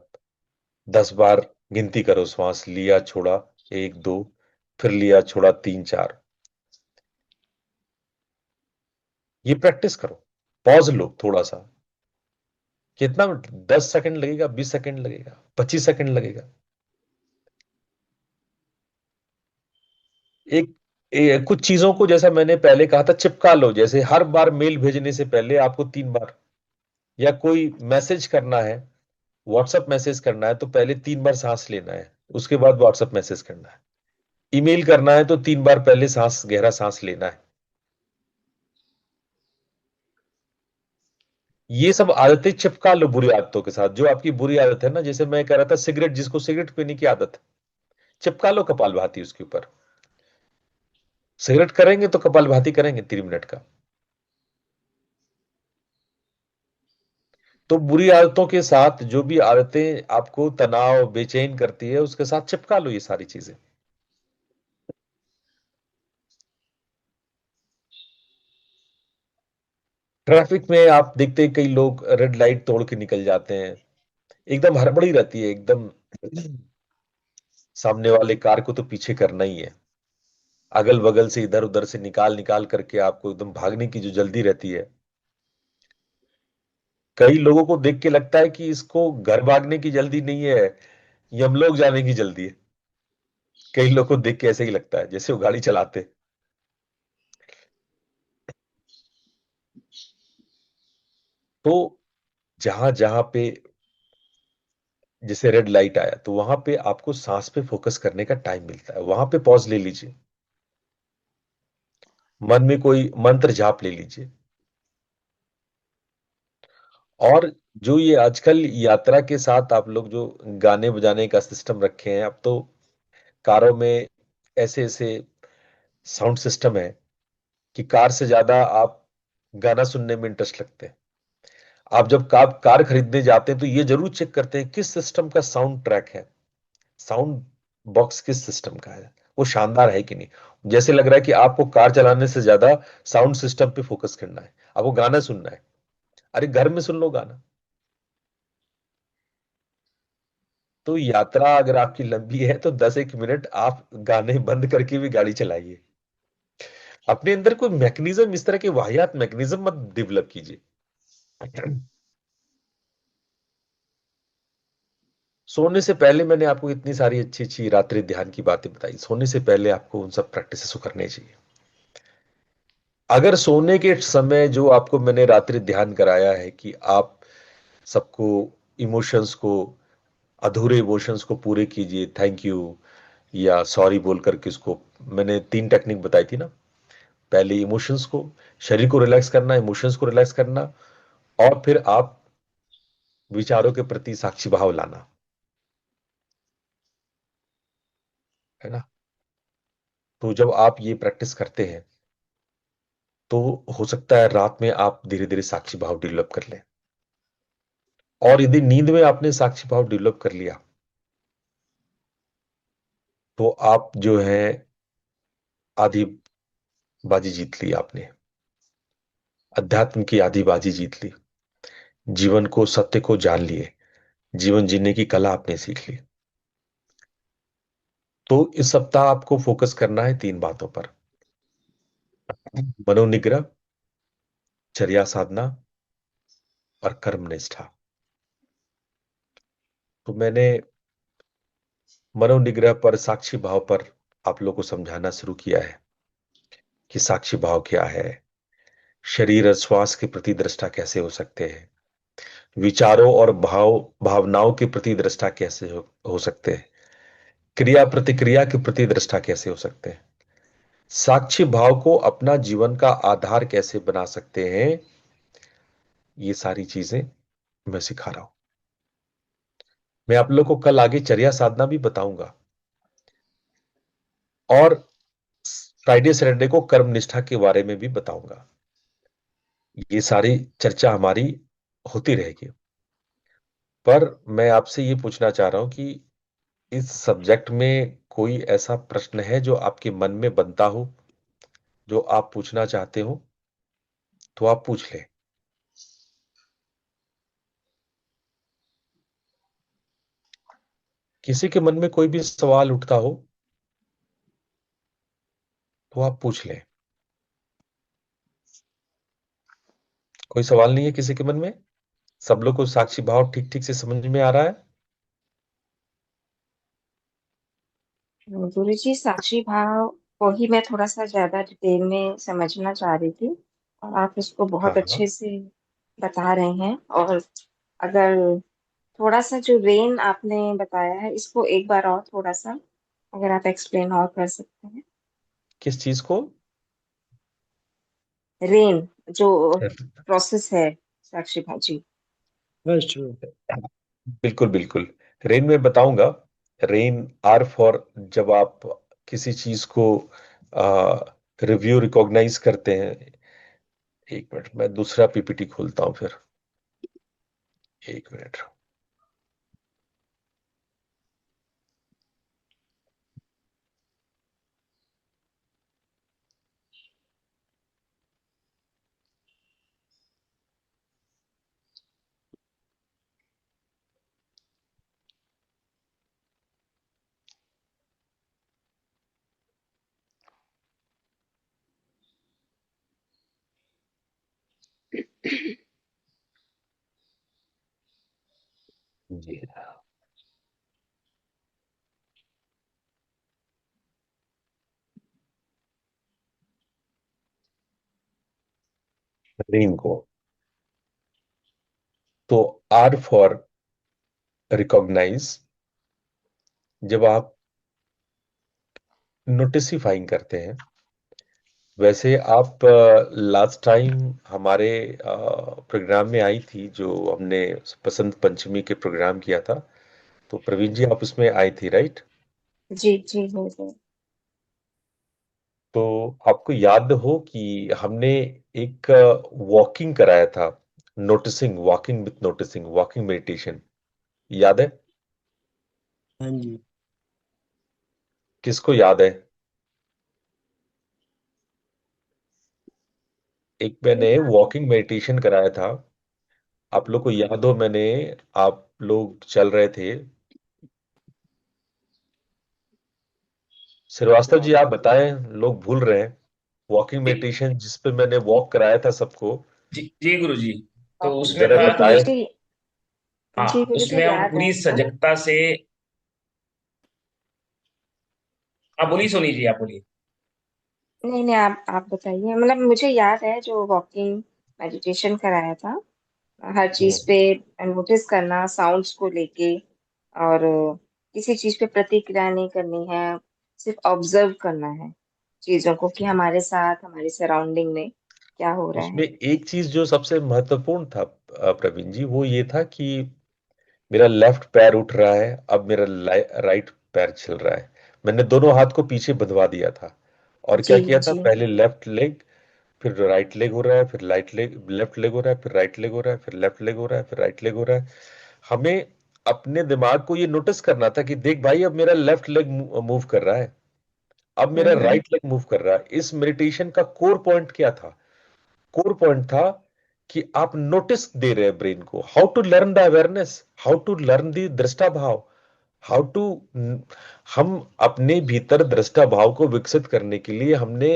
10 बार गिनती करो, श्वास लिया छोड़ा, 1 2, फिर लिया छोड़ा, 3 4। ये प्रैक्टिस करो। पॉज लो थोड़ा सा। कितना? 10 सेकंड लगेगा, 20 सेकंड लगेगा, 25 सेकंड लगेगा। कुछ चीजों को, जैसा मैंने पहले कहा था, चिपका लो। जैसे हर बार मेल भेजने से पहले आपको 3 बार, या कोई मैसेज करना है, व्हाट्सएप मैसेज करना है, तो पहले 3 बार सांस लेना है, उसके बाद व्हाट्सएप मैसेज करना है। ईमेल करना है तो 3 बार पहले सांस, गहरा सांस लेना है। ये सब आदतें चिपका लो बुरी आदतों के साथ। जो आपकी बुरी आदत है ना, जैसे मैं कह रहा था सिगरेट, जिसको सिगरेट पीने की आदत है, चिपका लो कपालभाति उसके ऊपर। सिगरेट करेंगे तो कपालभाति करेंगे 3 मिनट का। तो बुरी आदतों के साथ जो भी आदतें आपको तनाव बेचैन करती है, उसके साथ चिपका लो ये सारी चीजें। ट्रैफिक में आप देखते हैं कई लोग रेड लाइट तोड़ के निकल जाते हैं, एकदम हड़बड़ी रहती है एकदम, सामने वाले कार को तो पीछे करना ही है, अगल बगल से इधर उधर से निकाल निकाल करके आपको एकदम भागने की जो जल्दी रहती है। कई लोगों को देख के लगता है कि इसको घर भागने की जल्दी नहीं है, यमलोक जाने की जल्दी है। कई लोगों को देख के ऐसे ही लगता है जैसे वो गाड़ी चलाते। तो जहां जहां पे जैसे रेड लाइट आया, तो वहां पे आपको सांस पे फोकस करने का टाइम मिलता है, वहां पे पॉज ले लीजिए, मन में कोई मंत्र जाप ले लीजिए। और जो ये आजकल यात्रा के साथ आप लोग जो गाने बजाने का सिस्टम रखे हैं, अब तो कारों में ऐसे ऐसे साउंड सिस्टम है कि कार से ज्यादा आप गाना सुनने में इंटरेस्ट लगते हैं। आप जब कार खरीदने जाते हैं तो ये जरूर चेक करते हैं किस सिस्टम का साउंड ट्रैक है, साउंड बॉक्स किस सिस्टम का है, वो शानदार है कि नहीं। जैसे लग रहा है कि आपको कार चलाने से ज्यादा साउंड सिस्टम पे फोकस करना है, आपको गाना सुनना है। अरे घर में सुन लो गाना। तो यात्रा अगर आपकी लंबी है तो 10 एक मिनट आप गाने बंद करके भी गाड़ी चलाइए। अपने अंदर कोई मैकेनिज्म, इस तरह के वाहियात मैकेनिज्म मत डेवलप कीजिए। सोने से पहले मैंने आपको इतनी सारी अच्छी अच्छी रात्रि ध्यान की बातें बताई, सोने से पहले आपको उन सब प्रैक्टिसेस को करने चाहिए। अगर सोने के समय जो आपको मैंने रात्रि ध्यान कराया है कि आप सबको, इमोशंस को, अधूरे इमोशंस को पूरे कीजिए, थैंक यू या सॉरी बोल करके, उसको मैंने 3 टेक्निक बताई थी ना। पहले इमोशंस को, शरीर को रिलैक्स करना, इमोशंस को रिलैक्स करना, और फिर आप विचारों के प्रति साक्षी भाव लाना, है ना। तो जब आप ये प्रैक्टिस करते हैं तो हो सकता है रात में आप धीरे धीरे साक्षी भाव डेवलप कर लें। और यदि नींद में आपने साक्षी भाव डेवलप कर लिया तो आप जो है आधी बाजी जीत ली आपने, अध्यात्म की आधी बाजी जीत ली, जीवन को, सत्य को जान लिए, जीवन जीने की कला आपने सीख ली। तो इस सप्ताह आपको फोकस करना है 3 बातों पर: मनोनिग्रह, चर्या साधना और कर्म निष्ठा। तो मैंने मनोनिग्रह पर, साक्षी भाव पर आप लोगों को समझाना शुरू किया है कि साक्षी भाव क्या है, शरीर और श्वास के प्रति दृष्टा कैसे हो सकते हैं, विचारों और भावनाओं के प्रति दृष्टा कैसे हो सकते हैं, क्रिया प्रतिक्रिया के प्रति दृष्टा कैसे हो सकते हैं, साक्षी भाव को अपना जीवन का आधार कैसे बना सकते हैं। ये सारी चीजें मैं सिखा रहा हूं। मैं आप लोग को कल आगे चर्या साधना भी बताऊंगा, और फ्राइडे सैटरडे को कर्म निष्ठा के बारे में भी बताऊंगा। ये सारी चर्चा हमारी होती रहेगी। पर मैं आपसे ये पूछना चाह रहा हूं कि इस सब्जेक्ट में कोई ऐसा प्रश्न है जो आपके मन में बनता हो, जो आप पूछना चाहते हो, तो आप पूछ लें। किसी के मन में कोई भी सवाल उठता हो तो आप पूछ लें। कोई सवाल नहीं है किसी के मन में? सब लोग को साक्षी भाव ठीक ठीक से समझ में आ रहा है? गुरुजी, साक्षी भाव को ही मैं थोड़ा सा ज्यादा डिटेल में समझना चाह रही थी, और आप इसको हाँ बहुत हाँ। अच्छे से बता रहे हैं। और अगर थोड़ा सा जो रेन आपने बताया है, इसको एक बार और थोड़ा सा अगर आप एक्सप्लेन और कर सकते हैं। किस चीज को? रेन जो प्रोसेस है, साक्षी भाव जी। बिल्कुल बिल्कुल। रेन में बताऊंगा। रेन, आर फॉर, जब आप किसी चीज को रिव्यू, रिकॉग्नाइज करते हैं। 1 मिनट, मैं दूसरा पीपीटी खोलता हूं फिर। 1 मिनट। जी। रेन को, तो आर फॉर रिकॉग्नाइज, जब आप नोटिसिफाइंग करते हैं। वैसे आप लास्ट टाइम हमारे प्रोग्राम में आई थी, जो हमने बसंत पंचमी के प्रोग्राम किया था, तो प्रवीण जी आप उसमें आई थी, राइट? जी जी जी। तो आपको याद हो कि हमने एक वॉकिंग कराया था, noticing, walking with noticing, walking meditation, याद है? हाँ जी। किसको याद है? एक मैंने वॉकिंग मेडिटेशन कराया था, आप लोग को याद हो? मैंने, आप लोग चल रहे थे, श्रीवास्तव जी आप बताएं, लोग भूल रहे हैं वॉकिंग जी मेडिटेशन जिस पे मैंने वॉक कराया था सबको। जी जी गुरु जी। तो उसमें जरा था, जी बताएं। मुझे जी हाँ मुझे उसमें हम याद है पूरी आपको। सजगता से। आप बोलिए सोनी जी, आप बोलिए। नहीं नहीं, आप बताइए। मतलब मुझे याद है जो वॉकिंग मेडिटेशन कराया था, हर चीज हम्म। पे नोटिस करना, साउंड्स को लेके, और किसी चीज पे प्रतिक्रिया नहीं करनी है, सिर्फ ऑब्जर्व करना है चीजों को कि हमारे साथ हमारे सराउंडिंग में क्या हो रहा उसमें है। एक चीज जो सबसे महत्वपूर्ण था प्रवीण जी, वो ये था कि मेरा लेफ्ट पैर उठ रहा है, अब मेरा राइट पैर चल रहा है। मैंने दोनों हाथ को पीछे बंधवा दिया था और जी क्या किया था, जी। पहले लेफ्ट लेग, फिर राइट लेग हो रहा है, फिर राइट लेग, लेफ्ट लेग हो रहा है, फिर राइट लेग हो रहा है, फिर लेफ्ट लेग हो रहा है, फिर राइट लेग हो रहा है। हमें अपने दिमाग को ये नोटिस करना था कि देख भाई, अब मेरा लेफ्ट लेग मूव कर रहा है, अब मेरा हम्म। राइट लेग मूव कर रहा है। इस मेडिटेशन का कोर पॉइंट क्या था? कोर पॉइंट था कि आप नोटिस दे रहे हैं ब्रेन को, how to learn the awareness, how to learn the दृष्टा भाव, हाउ टू। हम अपने भीतर दृष्टा भाव को विकसित करने के लिए हमने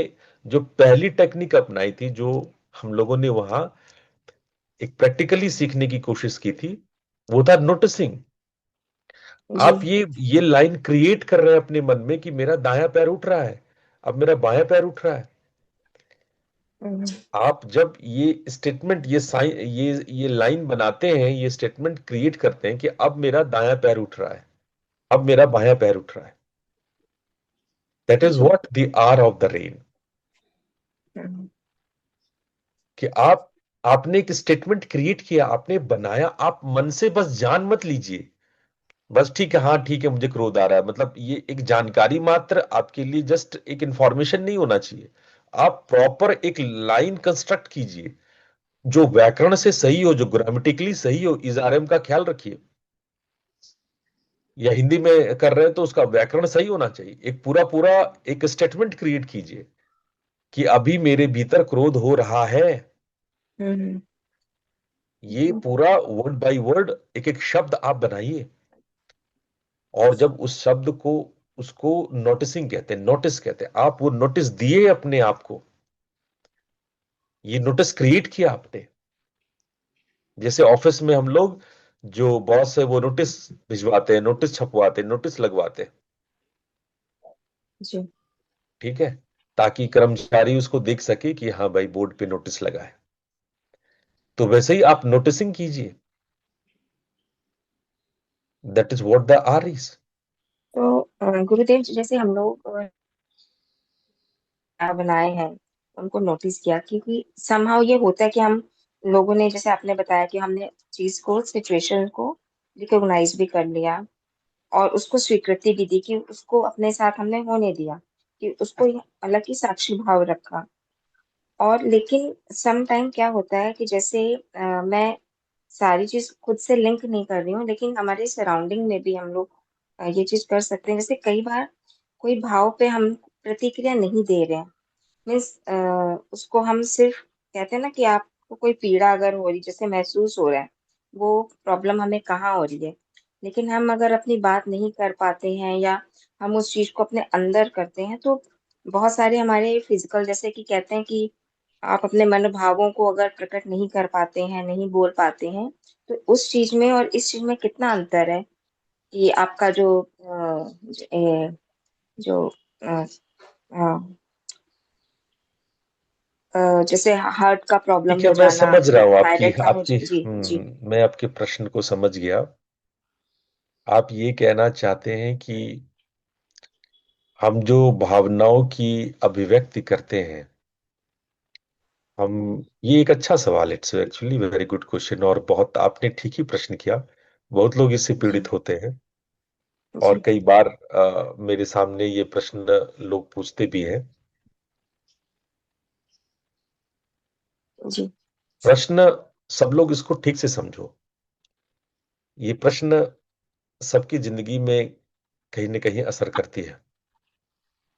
जो पहली टेक्निक अपनाई थी, जो हम लोगों ने वहां एक प्रैक्टिकली सीखने की कोशिश की थी, वो था नोटिसिंग। जी। आप ये लाइन क्रिएट कर रहे हैं अपने मन में कि मेरा दायां पैर उठ रहा है, अब मेरा बायां पैर उठ रहा है। हम्म। आप जब ये स्टेटमेंट, ये साइन, ये लाइन बनाते हैं, ये स्टेटमेंट क्रिएट करते हैं कि अब मेरा दायां पैर उठ रहा है, अब मेरा बायां पैर उठ रहा है, that is G. What the R of the rain. Hmm. कि आपने एक स्टेटमेंट क्रिएट किया, आपने बनाया, आप मन से बस जान मत लीजिए, बस ठीक है, हाँ ठीक है, मुझे क्रोध आ रहा है, मतलब ये एक जानकारी मात्र आपके लिए, जस्ट एक इंफॉर्मेशन नहीं होना चाहिए। आप प्रॉपर एक लाइन कंस्ट्रक्ट कीजिए जो व्याकरण से सही हो, जो ग्रामेटिकली सही हो। इजआरएम का ख्याल रखिए, या हिंदी में कर रहे हैं तो उसका व्याकरण सही होना चाहिए। एक पूरा पूरा एक स्टेटमेंट क्रिएट कीजिए कि अभी मेरे भीतर क्रोध हो रहा है। हम्म। ये पूरा वर्ड बाय वर्ड एक एक शब्द आप बनाइए। और जब उस शब्द को, उसको नोटिसिंग कहते हैं, नोटिस कहते हैं, आप वो नोटिस दिए अपने आप को, ये नोटिस क्रिएट किया आपने। जैसे ऑफिस में हम लोग, जो बॉस है वो नोटिस भिजवाते हैं, नोटिस छपवाते हैं, नोटिस लगवाते हैं, जी। ठीक है, ताकि कर्मचारी उसको देख सके कि हाँ भाई बोर्ड पे नोटिस लगा है। तो वैसे ही आप नोटिसिंग कीजिए, that is what the are is. तो गुरुदेव जी, जैसे हम लोग बनाए हैं, उनको नोटिस किया, क्योंकि समहाउ ये होता है कि हम लोगों ने, जैसे आपने बताया कि हमने चीज को, सिचुएशन को रिकॉग्नाइज भी कर लिया और उसको स्वीकृति भी दी कि उसको अपने साथ हमने होने दिया, कि उसको अलग ही साक्षी भाव रखा। और लेकिन सम टाइम क्या होता है कि जैसे मैं सारी चीज खुद से लिंक नहीं कर रही हूँ, लेकिन हमारे सराउंडिंग में भी हम लोग ये चीज कर सकते हैं। जैसे कई बार कोई भाव पे हम प्रतिक्रिया नहीं दे रहे हैं, मीन्स उसको हम सिर्फ कहते हैं ना कि आपको कोई पीड़ा अगर हो रही, जैसे महसूस हो रहा है, वो प्रॉब्लम हमें कहाँ हो रही है, लेकिन हम अगर अपनी बात नहीं कर पाते हैं या हम उस चीज को अपने अंदर करते हैं, तो बहुत सारे हमारे फिजिकल, जैसे कि कहते हैं कि आप अपने मनोभावों को अगर प्रकट नहीं कर पाते हैं, नहीं बोल पाते हैं, तो उस चीज में और इस चीज में कितना अंतर है कि आपका जो जो अ, अ, जैसे हार्ट का प्रॉब्लम ठीक है, हो मैं जाना, समझ रहा हूं आपकी थायराइड का हो आपकी जी जी। मैं आपके प्रश्न को समझ गया। आप ये कहना चाहते हैं कि हम जो भावनाओं की अभिव्यक्ति करते हैं, हम, ये एक अच्छा सवाल है, it's actually very good question, और बहुत आपने ठीक ही प्रश्न किया। बहुत लोग इससे जी पीड़ित होते हैं, और जी। कई बार मेरे सामने ये प्रश्न लोग पूछते भी हैं। जी प्रश्न, सब लोग इसको ठीक से समझो, ये प्रश्न सबकी जिंदगी में कहीं ना कहीं असर करती है।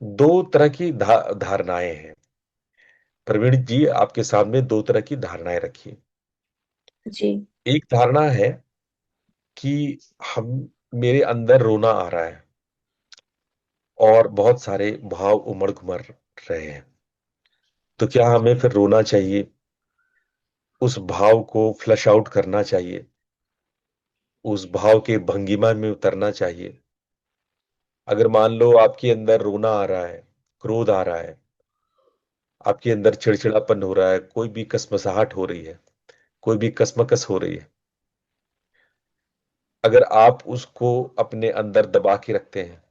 दो तरह की धारणाएं हैं। प्रवीण जी आपके सामने दो तरह की धारणाएं रखी। जी। एक धारणा है कि हम, मेरे अंदर रोना आ रहा है, और बहुत सारे भाव उमड़ घुमड़ रहे हैं। तो क्या हमें फिर रोना चाहिए, उस भाव को फ्लश आउट करना चाहिए, उस भाव के भंगिमा में उतरना चाहिए? अगर मान लो आपके अंदर रोना आ रहा है, क्रोध आ रहा है, आपके अंदर चिड़चिड़ापन हो रहा है, कोई भी कसमसाहट हो रही है, कोई भी कसमकस हो रही है, अगर आप उसको अपने अंदर दबा के रखते हैं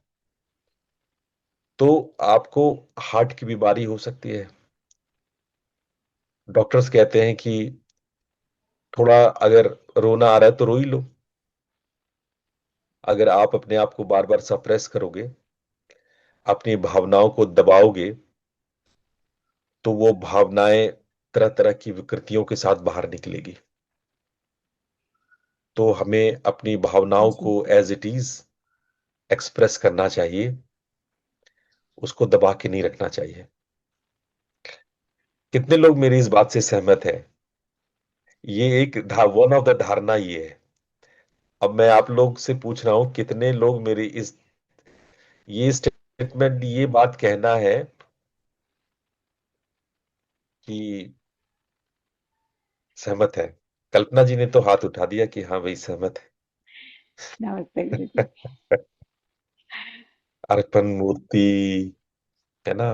तो आपको हार्ट की बीमारी हो सकती है। डॉक्टर्स कहते हैं कि थोड़ा अगर रोना आ रहा है तो रो ही लो। अगर आप अपने आप को बार बार सप्रेस करोगे, अपनी भावनाओं को दबाओगे, तो वो भावनाएं तरह तरह की विकृतियों के साथ बाहर निकलेगी। तो हमें अपनी भावनाओं जी। को एज इट इज एक्सप्रेस करना चाहिए, उसको दबा के नहीं रखना चाहिए। कितने लोग मेरी इस बात से सहमत हैं? ये एक वन ऑफ द धारणा ये है। अब मैं आप लोग से पूछ रहा हूं, कितने लोग मेरी इस ये स्टेटमेंट, ये बात कहना है कि सहमत है? कल्पना जी ने तो हाथ उठा दिया कि हाँ भाई सहमत नमस्ते गुरु जी। है। अर्पण मूर्ति, है ना,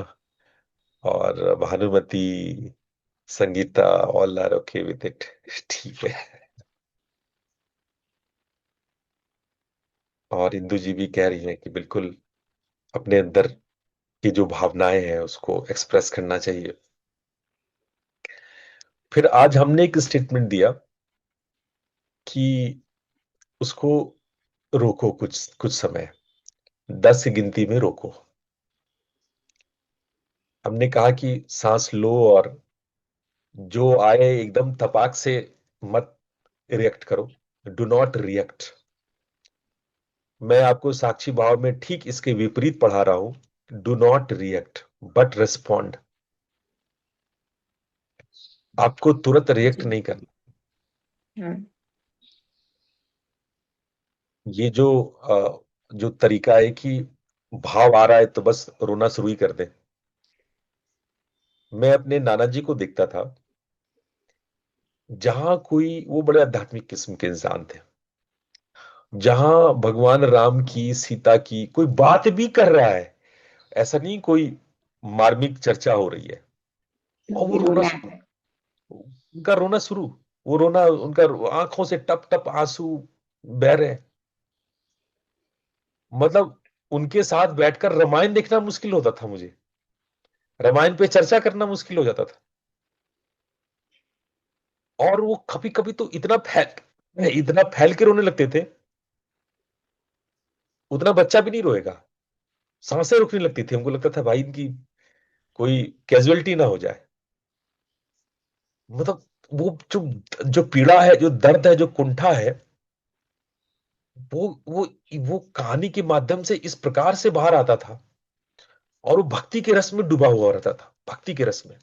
और Bhanumati, Sangeeta, all are okay with it. ठीक है। और इंदु जी भी कह रही हैं कि बिल्कुल अपने अंदर की जो भावनाएं हैं उसको एक्सप्रेस करना चाहिए। फिर आज हमने एक स्टेटमेंट दिया कि उसको रोको, कुछ कुछ समय, 10 की गिनती में रोको। हमने कहा कि सांस लो और जो आए एकदम तपाक से मत रिएक्ट करो। Do not react. मैं आपको साक्षी भाव में ठीक इसके विपरीत पढ़ा रहा हूं। Do not react but respond. आपको तुरंत रिएक्ट जी। नहीं करना। हम्म। ये जो तरीका है कि भाव आ रहा है तो बस रोना शुरू ही कर दे। मैं अपने नाना जी को देखता था, जहां कोई, वो बड़े आध्यात्मिक किस्म के इंसान थे, जहां भगवान राम की, सीता की कोई बात भी कर रहा है, ऐसा नहीं कोई मार्मिक चर्चा हो रही है, तो और वो भी रोना रोना शुरू, है। उनका रोना शुरू, वो रोना, उनका आंखों से टप टप आंसू बह रहे हैं। मतलब उनके साथ बैठकर रामायण देखना मुश्किल होता था मुझे, रामायण पे चर्चा करना मुश्किल हो जाता था। और वो कभी कभी तो इतना फैल के रोने लगते थे, उतना बच्चा भी नहीं रोएगा। सांसें रुकने लगती थी, हमको लगता था भाई इनकी कोई कैजुअलिटी ना हो जाए। मतलब वो जो जो पीड़ा है, जो दर्द है, जो कुंठा है, वो वो वो कहानी के माध्यम से इस प्रकार से बाहर आता था, और वो भक्ति के रस में डूबा हुआ रहता था, भक्ति के रस में।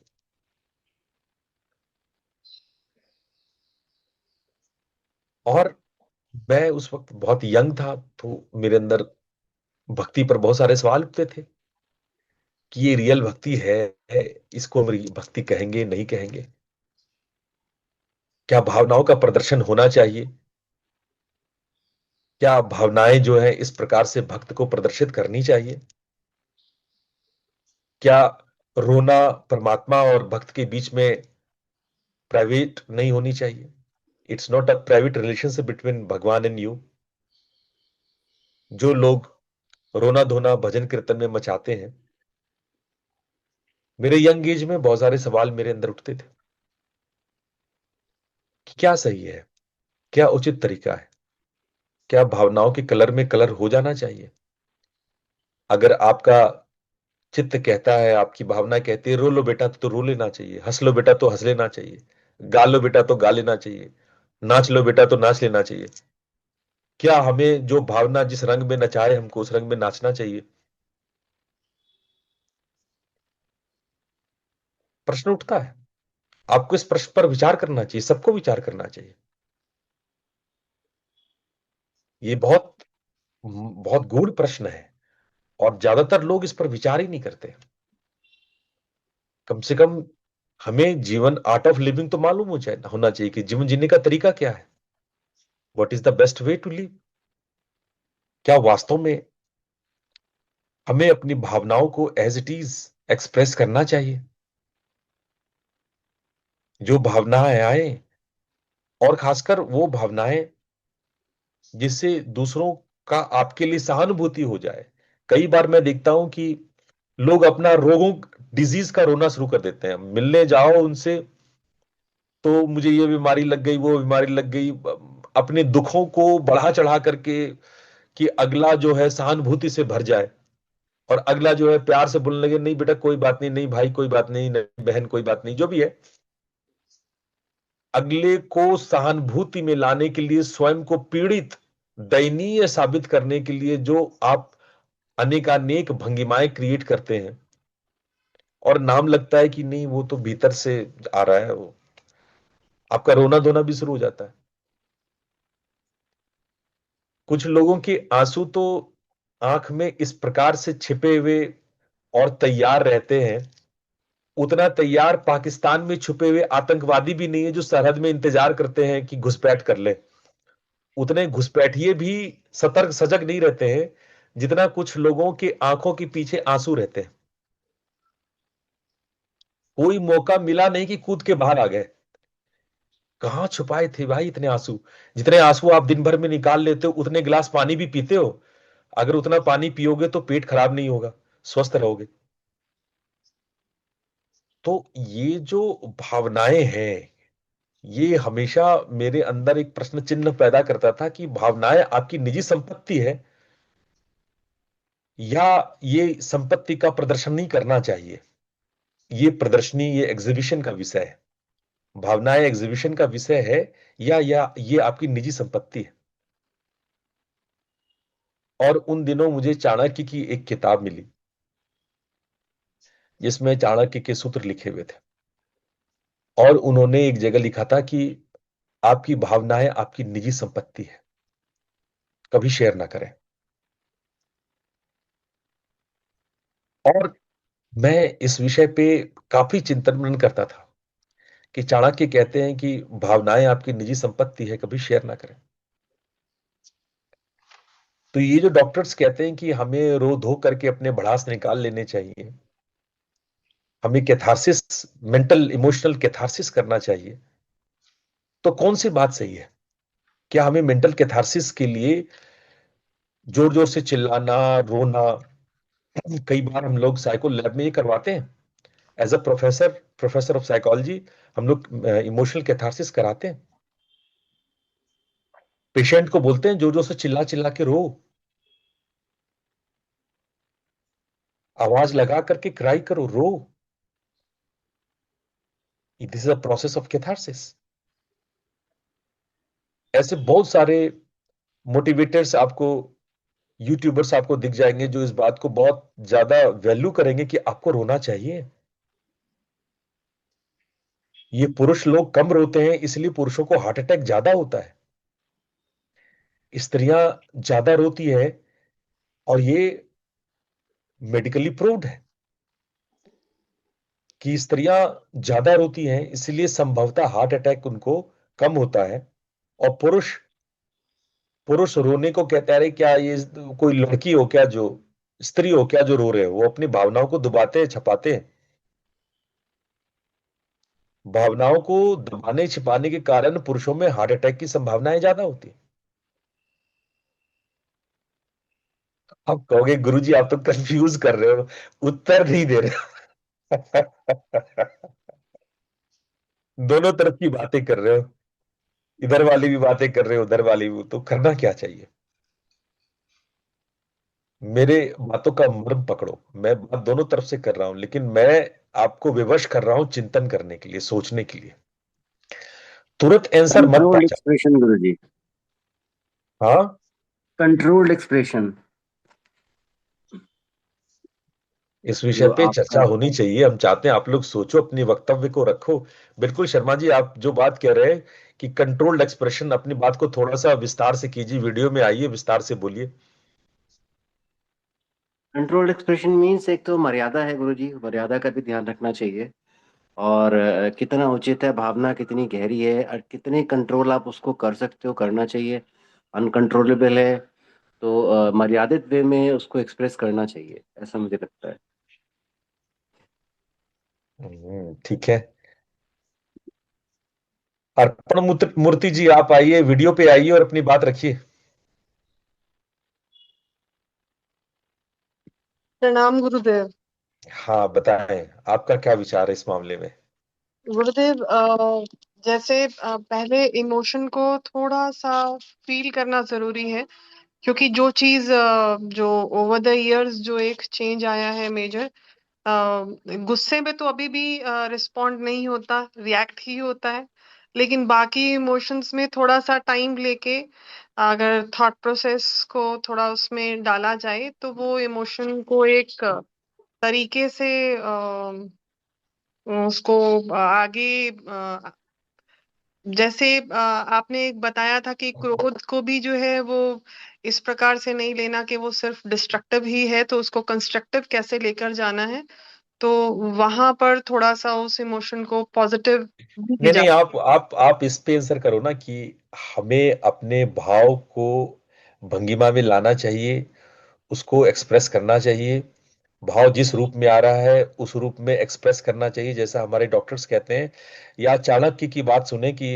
और मैं उस वक्त बहुत यंग था, तो मेरे अंदर भक्ति पर बहुत सारे सवाल उठते थे कि ये रियल भक्ति है, इसको हम भक्ति कहेंगे नहीं कहेंगे? क्या भावनाओं का प्रदर्शन होना चाहिए? क्या भावनाएं जो है इस प्रकार से भक्त को प्रदर्शित करनी चाहिए? क्या रोना परमात्मा और भक्त के बीच में प्राइवेट नहीं होनी चाहिए? It's not a private relationship between भगवान एंड यू। जो लोग रोना धोना भजन कीर्तन में मचाते हैं, मेरे यंग एज में बहुत सारे सवाल मेरे अंदर उठते थे कि क्या सही है, क्या उचित तरीका है, क्या भावनाओं के कलर में कलर हो जाना चाहिए? अगर आपका चित्त कहता है, आपकी भावना कहती है रो लो बेटा, तो रो लेना चाहिए, हंस लो बेटा तो हंस लेना चाहिए, गा लो बेटा तो गा लेना चाहिए, नाच लो बेटा तो नाच लेना चाहिए। क्या हमें जो भावना जिस रंग में नचाए हमको उस रंग में नाचना चाहिए? प्रश्न उठता है। आपको इस प्रश्न पर विचार करना चाहिए, सबको विचार करना चाहिए। ये बहुत बहुत गूढ़ प्रश्न है, और ज्यादातर लोग इस पर विचार ही नहीं करते। कम से कम हमें जीवन, आर्ट ऑफ लिविंग तो मालूम होना चाहिए कि जीवन जीने का तरीका क्या है। What is the best way to live. क्या वास्तव में हमें अपनी भावनाओं को एज इट इज एक्सप्रेस करना चाहिए। जो भावनाएं आए, और खासकर वो भावनाएं जिससे दूसरों का आपके लिए सहानुभूति हो जाए। कई बार मैं देखता हूं कि लोग अपना रोगों, डिजीज का रोना शुरू कर देते हैं। मिलने जाओ उनसे तो मुझे ये बीमारी लग गई, वो बीमारी लग गई, अपने दुखों को बढ़ा चढ़ा करके, कि अगला जो है सहानुभूति से भर जाए, और अगला जो है प्यार से बोलने लगे, नहीं बेटा कोई बात नहीं, नहीं भाई कोई बात नहीं, नहीं बहन कोई बात नहीं, जो भी है। अगले को सहानुभूति में लाने के लिए, स्वयं को पीड़ित, दयनीय साबित करने के लिए जो आप अनेकानेक भंगिमाएं क्रिएट करते हैं, और नाम लगता है कि नहीं वो तो भीतर से आ रहा है, वो आपका रोना धोना भी शुरू हो जाता है। कुछ लोगों के आंसू तो आंख में इस प्रकार से छिपे हुए और तैयार रहते हैं, उतना तैयार पाकिस्तान में छुपे हुए आतंकवादी भी नहीं है जो सरहद में इंतजार करते हैं कि घुसपैठ कर ले। उतने घुसपैठिए भी सतर्क सजग नहीं रहते हैं जितना कुछ लोगों के आंखों के पीछे आंसू रहते हैं। कोई मौका मिला नहीं कि कूद के बाहर आ गए। कहां छुपाए थे भाई इतने आंसू। जितने आंसू आप दिन भर में निकाल लेते हो, उतने गिलास पानी भी पीते हो। अगर उतना पानी पियोगे तो पेट खराब नहीं होगा, स्वस्थ रहोगे। तो ये जो भावनाएं हैं, ये हमेशा मेरे अंदर एक प्रश्न चिन्ह पैदा करता था कि भावनाएं आपकी निजी संपत्ति है, या ये संपत्ति का प्रदर्शन नहीं करना चाहिए। ये प्रदर्शनी, ये एग्जीबिशन का विषय है। भावनाएं एग्जीबिशन का विषय है, या ये आपकी निजी संपत्ति है। और उन दिनों मुझे चाणक्य की एक किताब मिली जिसमें चाणक्य के सूत्र लिखे हुए थे, और उन्होंने एक जगह लिखा था कि आपकी भावनाएं आपकी निजी संपत्ति है, कभी शेयर ना करें। और मैं इस विषय पे काफी चिंतन मनन करता था कि चाणक्य कहते हैं कि भावनाएं आपकी निजी संपत्ति है, कभी शेयर ना करें। तो ये जो डॉक्टर्स कहते हैं कि हमें रो धो करके अपने भड़ास निकाल लेने चाहिए, हमें कैथारसिस, मेंटल इमोशनल कैथारसिस करना चाहिए, तो कौन सी बात सही है। क्या हमें मेंटल कैथारसिस के लिए जोर जोर से चिल्लाना, रोना। कई बार हम लोग साइको लैब में ये करवाते हैं। As a professor of psychology, हम लोग इमोशनल कैथारसिस कराते हैं। पेशेंट को बोलते हैं जोर जोर से चिल्ला चिल्ला के रो, आवाज लगा करके क्राई करो, रो। This is a process of catharsis. ऐसे बहुत सारे मोटिवेटर्स आपको, यूट्यूबर्स आपको दिख जाएंगे जो इस बात को बहुत ज्यादा वैल्यू करेंगे कि आपको रोना चाहिए। ये पुरुष लोग कम रोते हैं, इसलिए पुरुषों को हार्ट अटैक ज्यादा होता है। स्त्रियां ज्यादा रोती है, और ये मेडिकली प्रूव्ड है कि स्त्रियां ज्यादा रोती हैं, इसलिए संभवतः हार्ट अटैक उनको कम होता है। और पुरुष पुरुष रोने को कहता है, क्या ये कोई लड़की हो क्या, जो स्त्री हो क्या जो रो रहे हो। वो अपनी भावनाओं को दबाते हैं, छपाते हैं। भावनाओं को दबाने छिपाने के कारण पुरुषों में हार्ट अटैक की संभावनाएं ज्यादा होती है। आप कहोगे गुरुजी आप तो कंफ्यूज कर रहे हो, उत्तर नहीं दे रहे हो। दोनों तरफ की बातें कर रहे हो, इधर वाली भी बातें कर रहे हो, उधर वाली भी। तो करना क्या चाहिए। मेरे बातों का मर्म पकड़ो। मैं बात दोनों तरफ से कर रहा हूं, लेकिन मैं आपको विवश कर रहा हूं चिंतन करने के लिए, सोचने के लिए। तुरंत आंसर मत कंट्रोल्ड पाचा। एक्सप्रेशन गुरुजी। हाँ, कंट्रोल्ड एक्सप्रेशन इस विषय जो पे चर्चा आपका। होनी चाहिए। हम चाहते हैं आप लोग सोचो, अपनी वक्तव्य को रखो। बिल्कुल शर्मा जी, आप जो बात कह रहे हैं कि कंट्रोल्ड एक्सप्रेशन, अपनी बात को थोड़ा सा विस्तार से कीजिए, वीडियो में आइए, विस्तार से बोलिए। कंट्रोल्ड एक्सप्रेशन मीन्स एक तो मर्यादा है गुरुजी, मर्यादा का भी ध्यान रखना चाहिए। और कितना उचित है, भावना कितनी गहरी है, और कितने कंट्रोल आप उसको कर सकते हो, करना चाहिए। अनकंट्रोलेबल है तो मर्यादित वे में उसको एक्सप्रेस करना चाहिए, ऐसा मुझे लगता है। ठीक है। अर्पण मूर्ति जी, आप आइए, वीडियो पे आइए और अपनी बात रखिए। प्रणाम गुरुदेव। हाँ, बताएं, आपका क्या विचार है इस मामले में। गुरुदेव, जैसे पहले इमोशन को थोड़ा सा फील करना जरूरी है, क्योंकि जो चीज जो ओवर द इयर्स जो एक चेंज आया है मेजर, गुस्से में तो अभी भी रिस्पॉन्ड नहीं होता, रिएक्ट ही होता है। लेकिन बाकी इमोशंस में थोड़ा सा टाइम लेके अगर थॉट प्रोसेस को थोड़ा उसमें डाला जाए तो वो इमोशन को एक तरीके से उसको आगे जैसे आपने एक बताया था कि क्रोध को भी जो है वो इस प्रकार से नहीं लेना कि वो सिर्फ डिस्ट्रक्टिव ही है, तो उसको कंस्ट्रक्टिव कैसे लेकर जाना है, तो वहां पर थोड़ा सा उस इमोशन को पॉजिटिव भी नहीं जा। नहीं, आप इस पे आंसर करो ना कि हमें अपने भाव को भंगिमा में लाना चाहिए, उसको एक्सप्रेस करना चाहिए। भाव जिस रूप में आ रहा है उस रूप में एक्सप्रेस करना चाहिए, जैसा हमारे डॉक्टर्स कहते हैं। या चाणक्य की बात सुने कि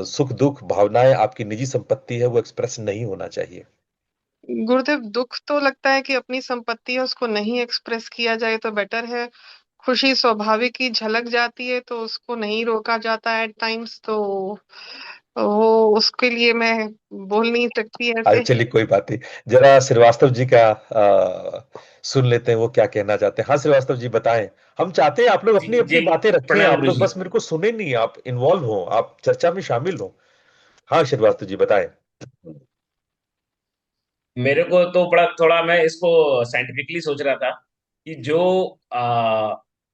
सुख दुख भावनाएं आपकी निजी संपत्ति है, वो एक्सप्रेस नहीं होना चाहिए। गुरुदेव, दुख तो लगता है कि अपनी संपत्ति है, उसको नहीं एक्सप्रेस किया जाए तो बेटर है। खुशी स्वाभाविक ही झलक जाती है तो उसको नहीं रोका जाता है एट टाइम्स, तो वो उसके लिए मैं बोल नहीं सकती अरे ऐसे। चलिए, कोई बात नहीं। जरा श्रीवास्तव जी का सुन लेते हैं, वो क्या कहना चाहते हैं। हाँ श्रीवास्तव जी, बताएं। हम चाहते हैं आप लोग जी अपनी जी। अपनी बातें रखें, प्रणाम आप गुरु लोग जी। बस मेरे को सुने नहीं, आप इन्वॉल्व हो, आप चर्चा में शामिल हो। हाँ श्रीवास्तव जी, बताएं। मेरे को तो बड़ा थोड़ा मैं इसको साइंटिफिकली सोच रहा था कि जो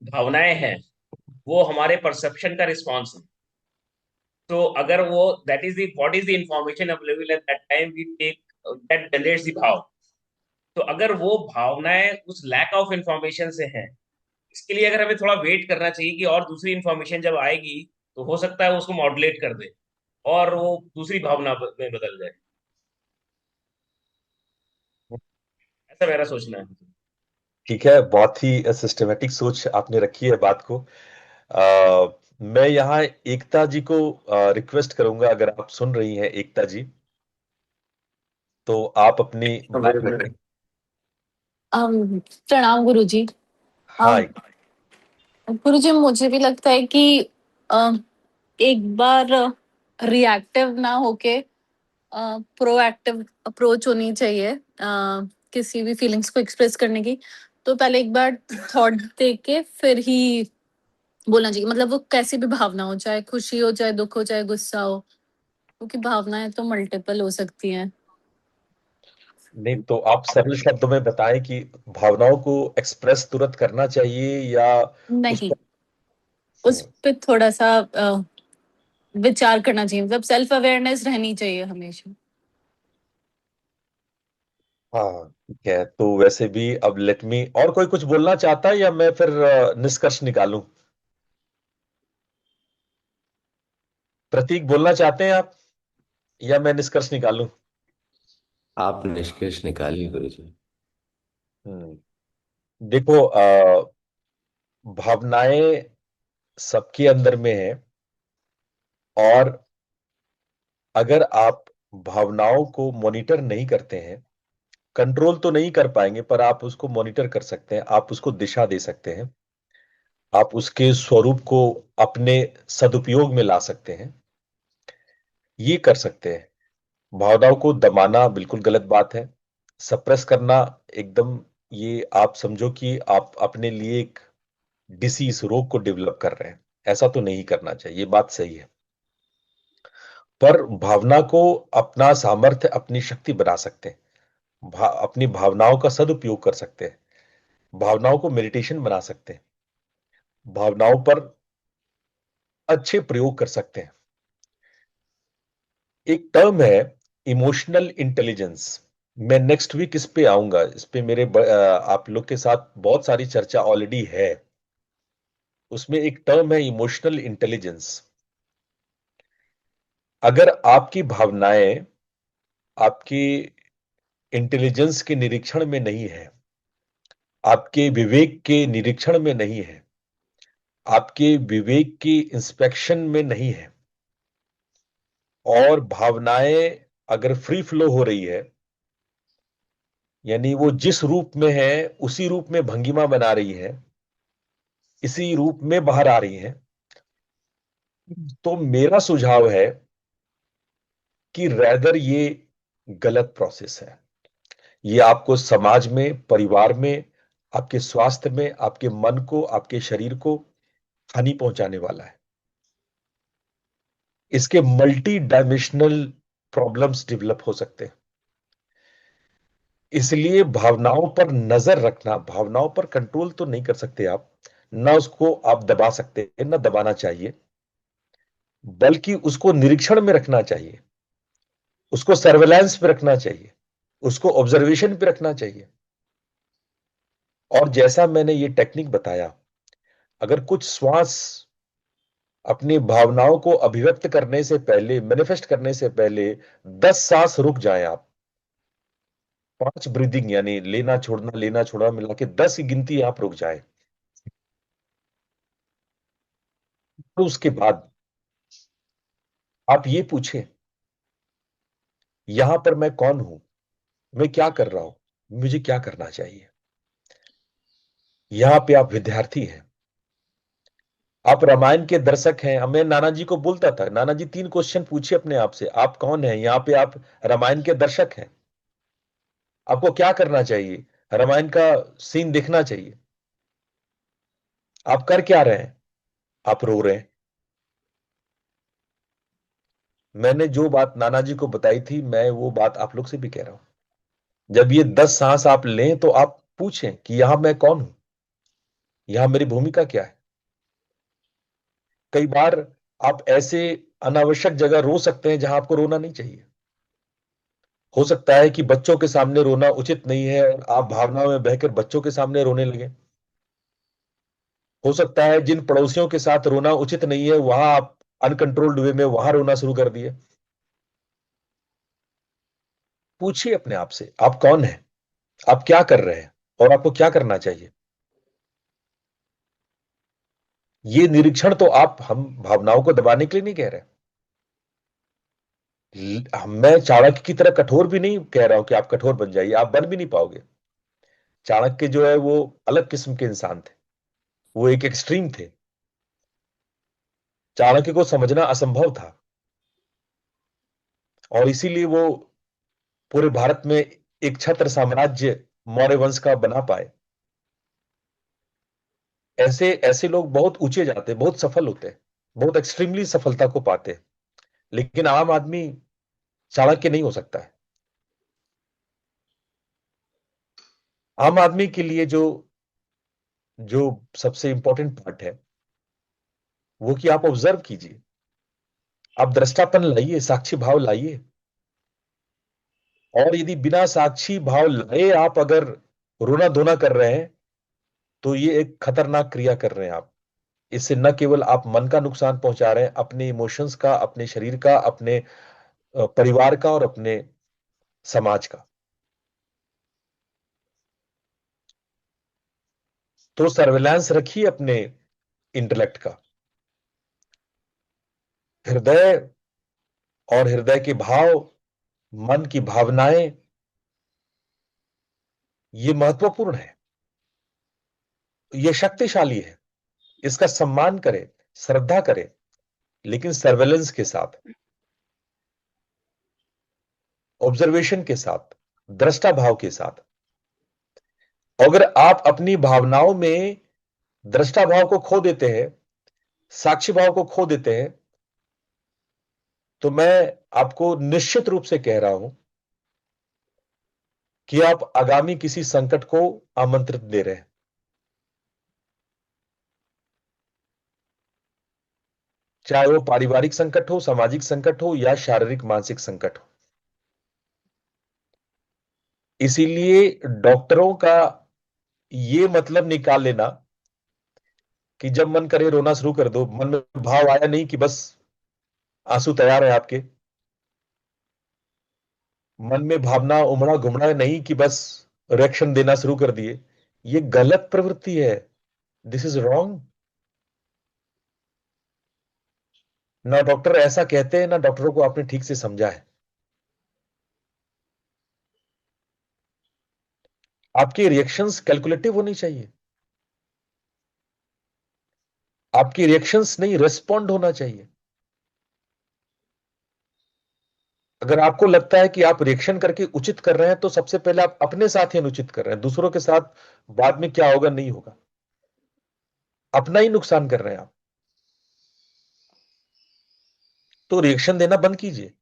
भावनाएं हैं वो हमारे परसेप्शन का रिस्पॉन्स है। तो अगर वो that is the what is the information available at that time we take that generates the bhav. तो अगर वो भावनाएं उस लैक ऑफ इंफॉर्मेशन से हैं, इसके लिए अगर हमें थोड़ा वेट करना चाहिए कि और दूसरी इंफॉर्मेशन जब आएगी तो हो सकता है वो उसको मॉड्यूलेट कर दे और वो दूसरी भावना में बदल जाए। ऐसा मेरा सोचना है। ठीक है, बहुत ही सिस्टमेटिक सोच आपने रखी है बात को। मैं यहाँ एकता जी को रिक्वेस्ट करूंगा, अगर आप सुन रही हैं एकता जी, तो आप अपनी बात रखें। प्रणाम गुरुजी। हाँ। गुरुजी, मुझे भी लगता है कि अम, एक बार रिएक्टिव ना होके प्रोएक्टिव अप्रोच होनी चाहिए किसी भी फीलिंग्स को एक्सप्रेस करने की। तो पहले एक बार थॉट दे के फिर ही बोलना चाहिए, मतलब वो कैसी भी भावना हो, चाहे खुशी हो, चाहे दुख हो, चाहे गुस्सा हो, क्योंकि भावनाएं तो मल्टीपल हो सकती हैं। नहीं तो आप सरल शब्दों में बताएं कि भावनाओं को एक्सप्रेस तुरंत करना चाहिए या उस नहीं, पर। उस पर थोड़ा सा विचार करना चाहिए, मतलब सेल्फ अवेयरनेस रहनी चाहिए हमेशा। हाँ ठीक है, तो वैसे भी अब लेट मी, और कोई कुछ बोलना चाहता है या मैं फिर निष्कर्ष निकालूं। प्रतीक, बोलना चाहते हैं आप या मैं निष्कर्ष निकालूं। आप निष्कर्ष निकालिए गुरुजी। हम्म देखो, भावनाएं सबके अंदर में है, और अगर आप भावनाओं को मॉनिटर नहीं करते हैं, कंट्रोल तो नहीं कर पाएंगे पर आप उसको मॉनिटर कर सकते हैं, आप उसको दिशा दे सकते हैं, आप उसके स्वरूप को अपने सदुपयोग में ला सकते हैं, ये कर सकते हैं। भावनाओं को दबाना बिल्कुल गलत बात है, सप्रेस करना एकदम, ये आप समझो कि आप अपने लिए एक डिसीज, रोग को डेवलप कर रहे हैं। ऐसा तो नहीं करना चाहिए, ये बात सही है। पर भावना को अपना सामर्थ्य, अपनी शक्ति बना सकते हैं। अपनी भावनाओं का सदुपयोग कर सकते हैं, भावनाओं को मेडिटेशन बना सकते हैं, भावनाओं पर अच्छे प्रयोग कर सकते हैं। एक टर्म है इमोशनल इंटेलिजेंस, मैं नेक्स्ट वीक इस पे आऊंगा, इस पे आप लोग के साथ बहुत सारी चर्चा ऑलरेडी है। उसमें एक टर्म है इमोशनल इंटेलिजेंस। अगर आपकी भावनाएं आपकी इंटेलिजेंस के निरीक्षण में नहीं है, आपके विवेक के निरीक्षण में नहीं है, आपके विवेक की इंस्पेक्शन में नहीं है, और भावनाएं अगर फ्री फ्लो हो रही है, यानी वो जिस रूप में है उसी रूप में भंगिमा बना रही है, इसी रूप में बाहर आ रही है, तो मेरा सुझाव है कि रैदर ये गलत प्रोसेस है। ये आपको समाज में, परिवार में, आपके स्वास्थ्य में, आपके मन को, आपके शरीर को हानि पहुंचाने वाला है। इसके मल्टी डायमेंशनल प्रॉब्लम्स डेवलप हो सकते हैं। इसलिए भावनाओं पर नजर रखना, भावनाओं पर कंट्रोल तो नहीं कर सकते आप, ना उसको आप दबा सकते हैं, ना दबाना चाहिए, बल्कि उसको निरीक्षण में रखना चाहिए, उसको सर्वेलेंस पे रखना चाहिए, उसको ऑब्जर्वेशन पे रखना चाहिए। और जैसा मैंने ये टेक्निक बताया, अगर कुछ श्वास अपनी भावनाओं को अभिव्यक्त करने से पहले, मैनिफेस्ट करने से पहले 10 सांस रुक जाएं आप, 5 ब्रीदिंग यानी लेना छोड़ना मिला के 10 की गिनती आप रुक जाएं, तो उसके बाद आप ये पूछें, यहां पर मैं कौन हूं, मैं क्या कर रहा हूं, मुझे क्या करना चाहिए। यहां पे आप विद्यार्थी हैं, आप रामायण के दर्शक हैं। मैं नाना जी को बोलता था, नाना जी 3 क्वेश्चन पूछिए अपने आप से, आप कौन हैं। यहां पे आप रामायण के दर्शक हैं, आपको क्या करना चाहिए। रामायण का सीन देखना चाहिए। आप कर क्या रहे हैं, आप रो रहे हैं। मैंने जो बात नाना जी को बताई थी, मैं वो बात आप लोग से भी कह रहा हूं। जब ये 10 सांस आप लें तो आप पूछें कि यहां मैं कौन हूं, यहां मेरी भूमिका क्या है। कई बार आप ऐसे अनावश्यक जगह रो सकते हैं जहां आपको रोना नहीं चाहिए। हो सकता है कि बच्चों के सामने रोना उचित नहीं है और आप भावनाओं में बहकर बच्चों के सामने रोने लगे। हो सकता है जिन पड़ोसियों के साथ रोना उचित नहीं है, वहां आप अनकंट्रोल्ड वे में वहां रोना शुरू कर दिए। पूछिए अपने आप से, आप कौन हैं, आप क्या कर रहे हैं, और आपको क्या करना चाहिए। ये निरीक्षण तो आप हम भावनाओं को दबाने के लिए नहीं कह रहे। मैं चाणक्य की तरह कठोर भी नहीं कह रहा हूं कि आप कठोर बन जाइए, आप बन भी नहीं पाओगे। चाणक्य जो है वो अलग किस्म के इंसान थे, वो एक एक्सट्रीम थे। चाणक्य को समझना असंभव था, और इसीलिए वो पूरे भारत में एक छत्र साम्राज्य मौर्य वंश का बना पाए। ऐसे ऐसे लोग बहुत ऊंचे जाते, बहुत सफल होते, बहुत एक्सट्रीमली सफलता को पाते। लेकिन आम आदमी चाणक्य नहीं हो सकता है। आम आदमी के लिए जो जो सबसे इंपॉर्टेंट पार्ट है वो कि आप ऑब्जर्व कीजिए, आप दृष्टापन लाइए, साक्षी भाव लाइए। और यदि बिना साक्षी भाव लाए आप अगर रोना धोना कर रहे हैं, तो ये एक खतरनाक क्रिया कर रहे हैं आप। इससे न केवल आप मन का नुकसान पहुंचा रहे हैं, अपने इमोशंस का, अपने शरीर का, अपने परिवार का और अपने समाज का। तो सर्विलांस रखिए अपने इंटेलेक्ट का। हृदय और हृदय के भाव, मन की भावनाएं, ये महत्वपूर्ण है, ये शक्तिशाली है। इसका सम्मान करें, श्रद्धा करें, लेकिन सर्वेलेंस के साथ, ऑब्जर्वेशन के साथ, दृष्टा भाव के साथ। अगर आप अपनी भावनाओं में दृष्टा भाव को खो देते हैं, साक्षी भाव को खो देते हैं, तो मैं आपको निश्चित रूप से कह रहा हूं कि आप आगामी किसी संकट को आमंत्रित दे रहे हैं। चाहे वो पारिवारिक संकट हो, सामाजिक संकट हो, या शारीरिक मानसिक संकट हो। इसीलिए डॉक्टरों का ये मतलब निकाल लेना कि जब मन करे रोना शुरू कर दो, मन में भाव आया नहीं कि बस आंसू तैयार है आपके, मन में भावना उमड़ा घुमड़ा नहीं कि बस रिएक्शन देना शुरू कर दिए, ये गलत प्रवृत्ति है। This is wrong. ना डॉक्टर ऐसा कहते हैं, ना डॉक्टरों को आपने ठीक से समझा है। आपके रिएक्शंस कैलकुलेटिव होनी चाहिए, आपकी रिएक्शंस नहीं रेस्पॉन्ड होना चाहिए। अगर आपको लगता है कि आप रिएक्शन करके उचित कर रहे हैं, तो सबसे पहले आप अपने साथ ही अनुचित कर रहे हैं। दूसरों के साथ बाद में क्या होगा नहीं होगा, अपना ही नुकसान कर रहे हैं आप। तो रिएक्शन देना बंद कीजिए।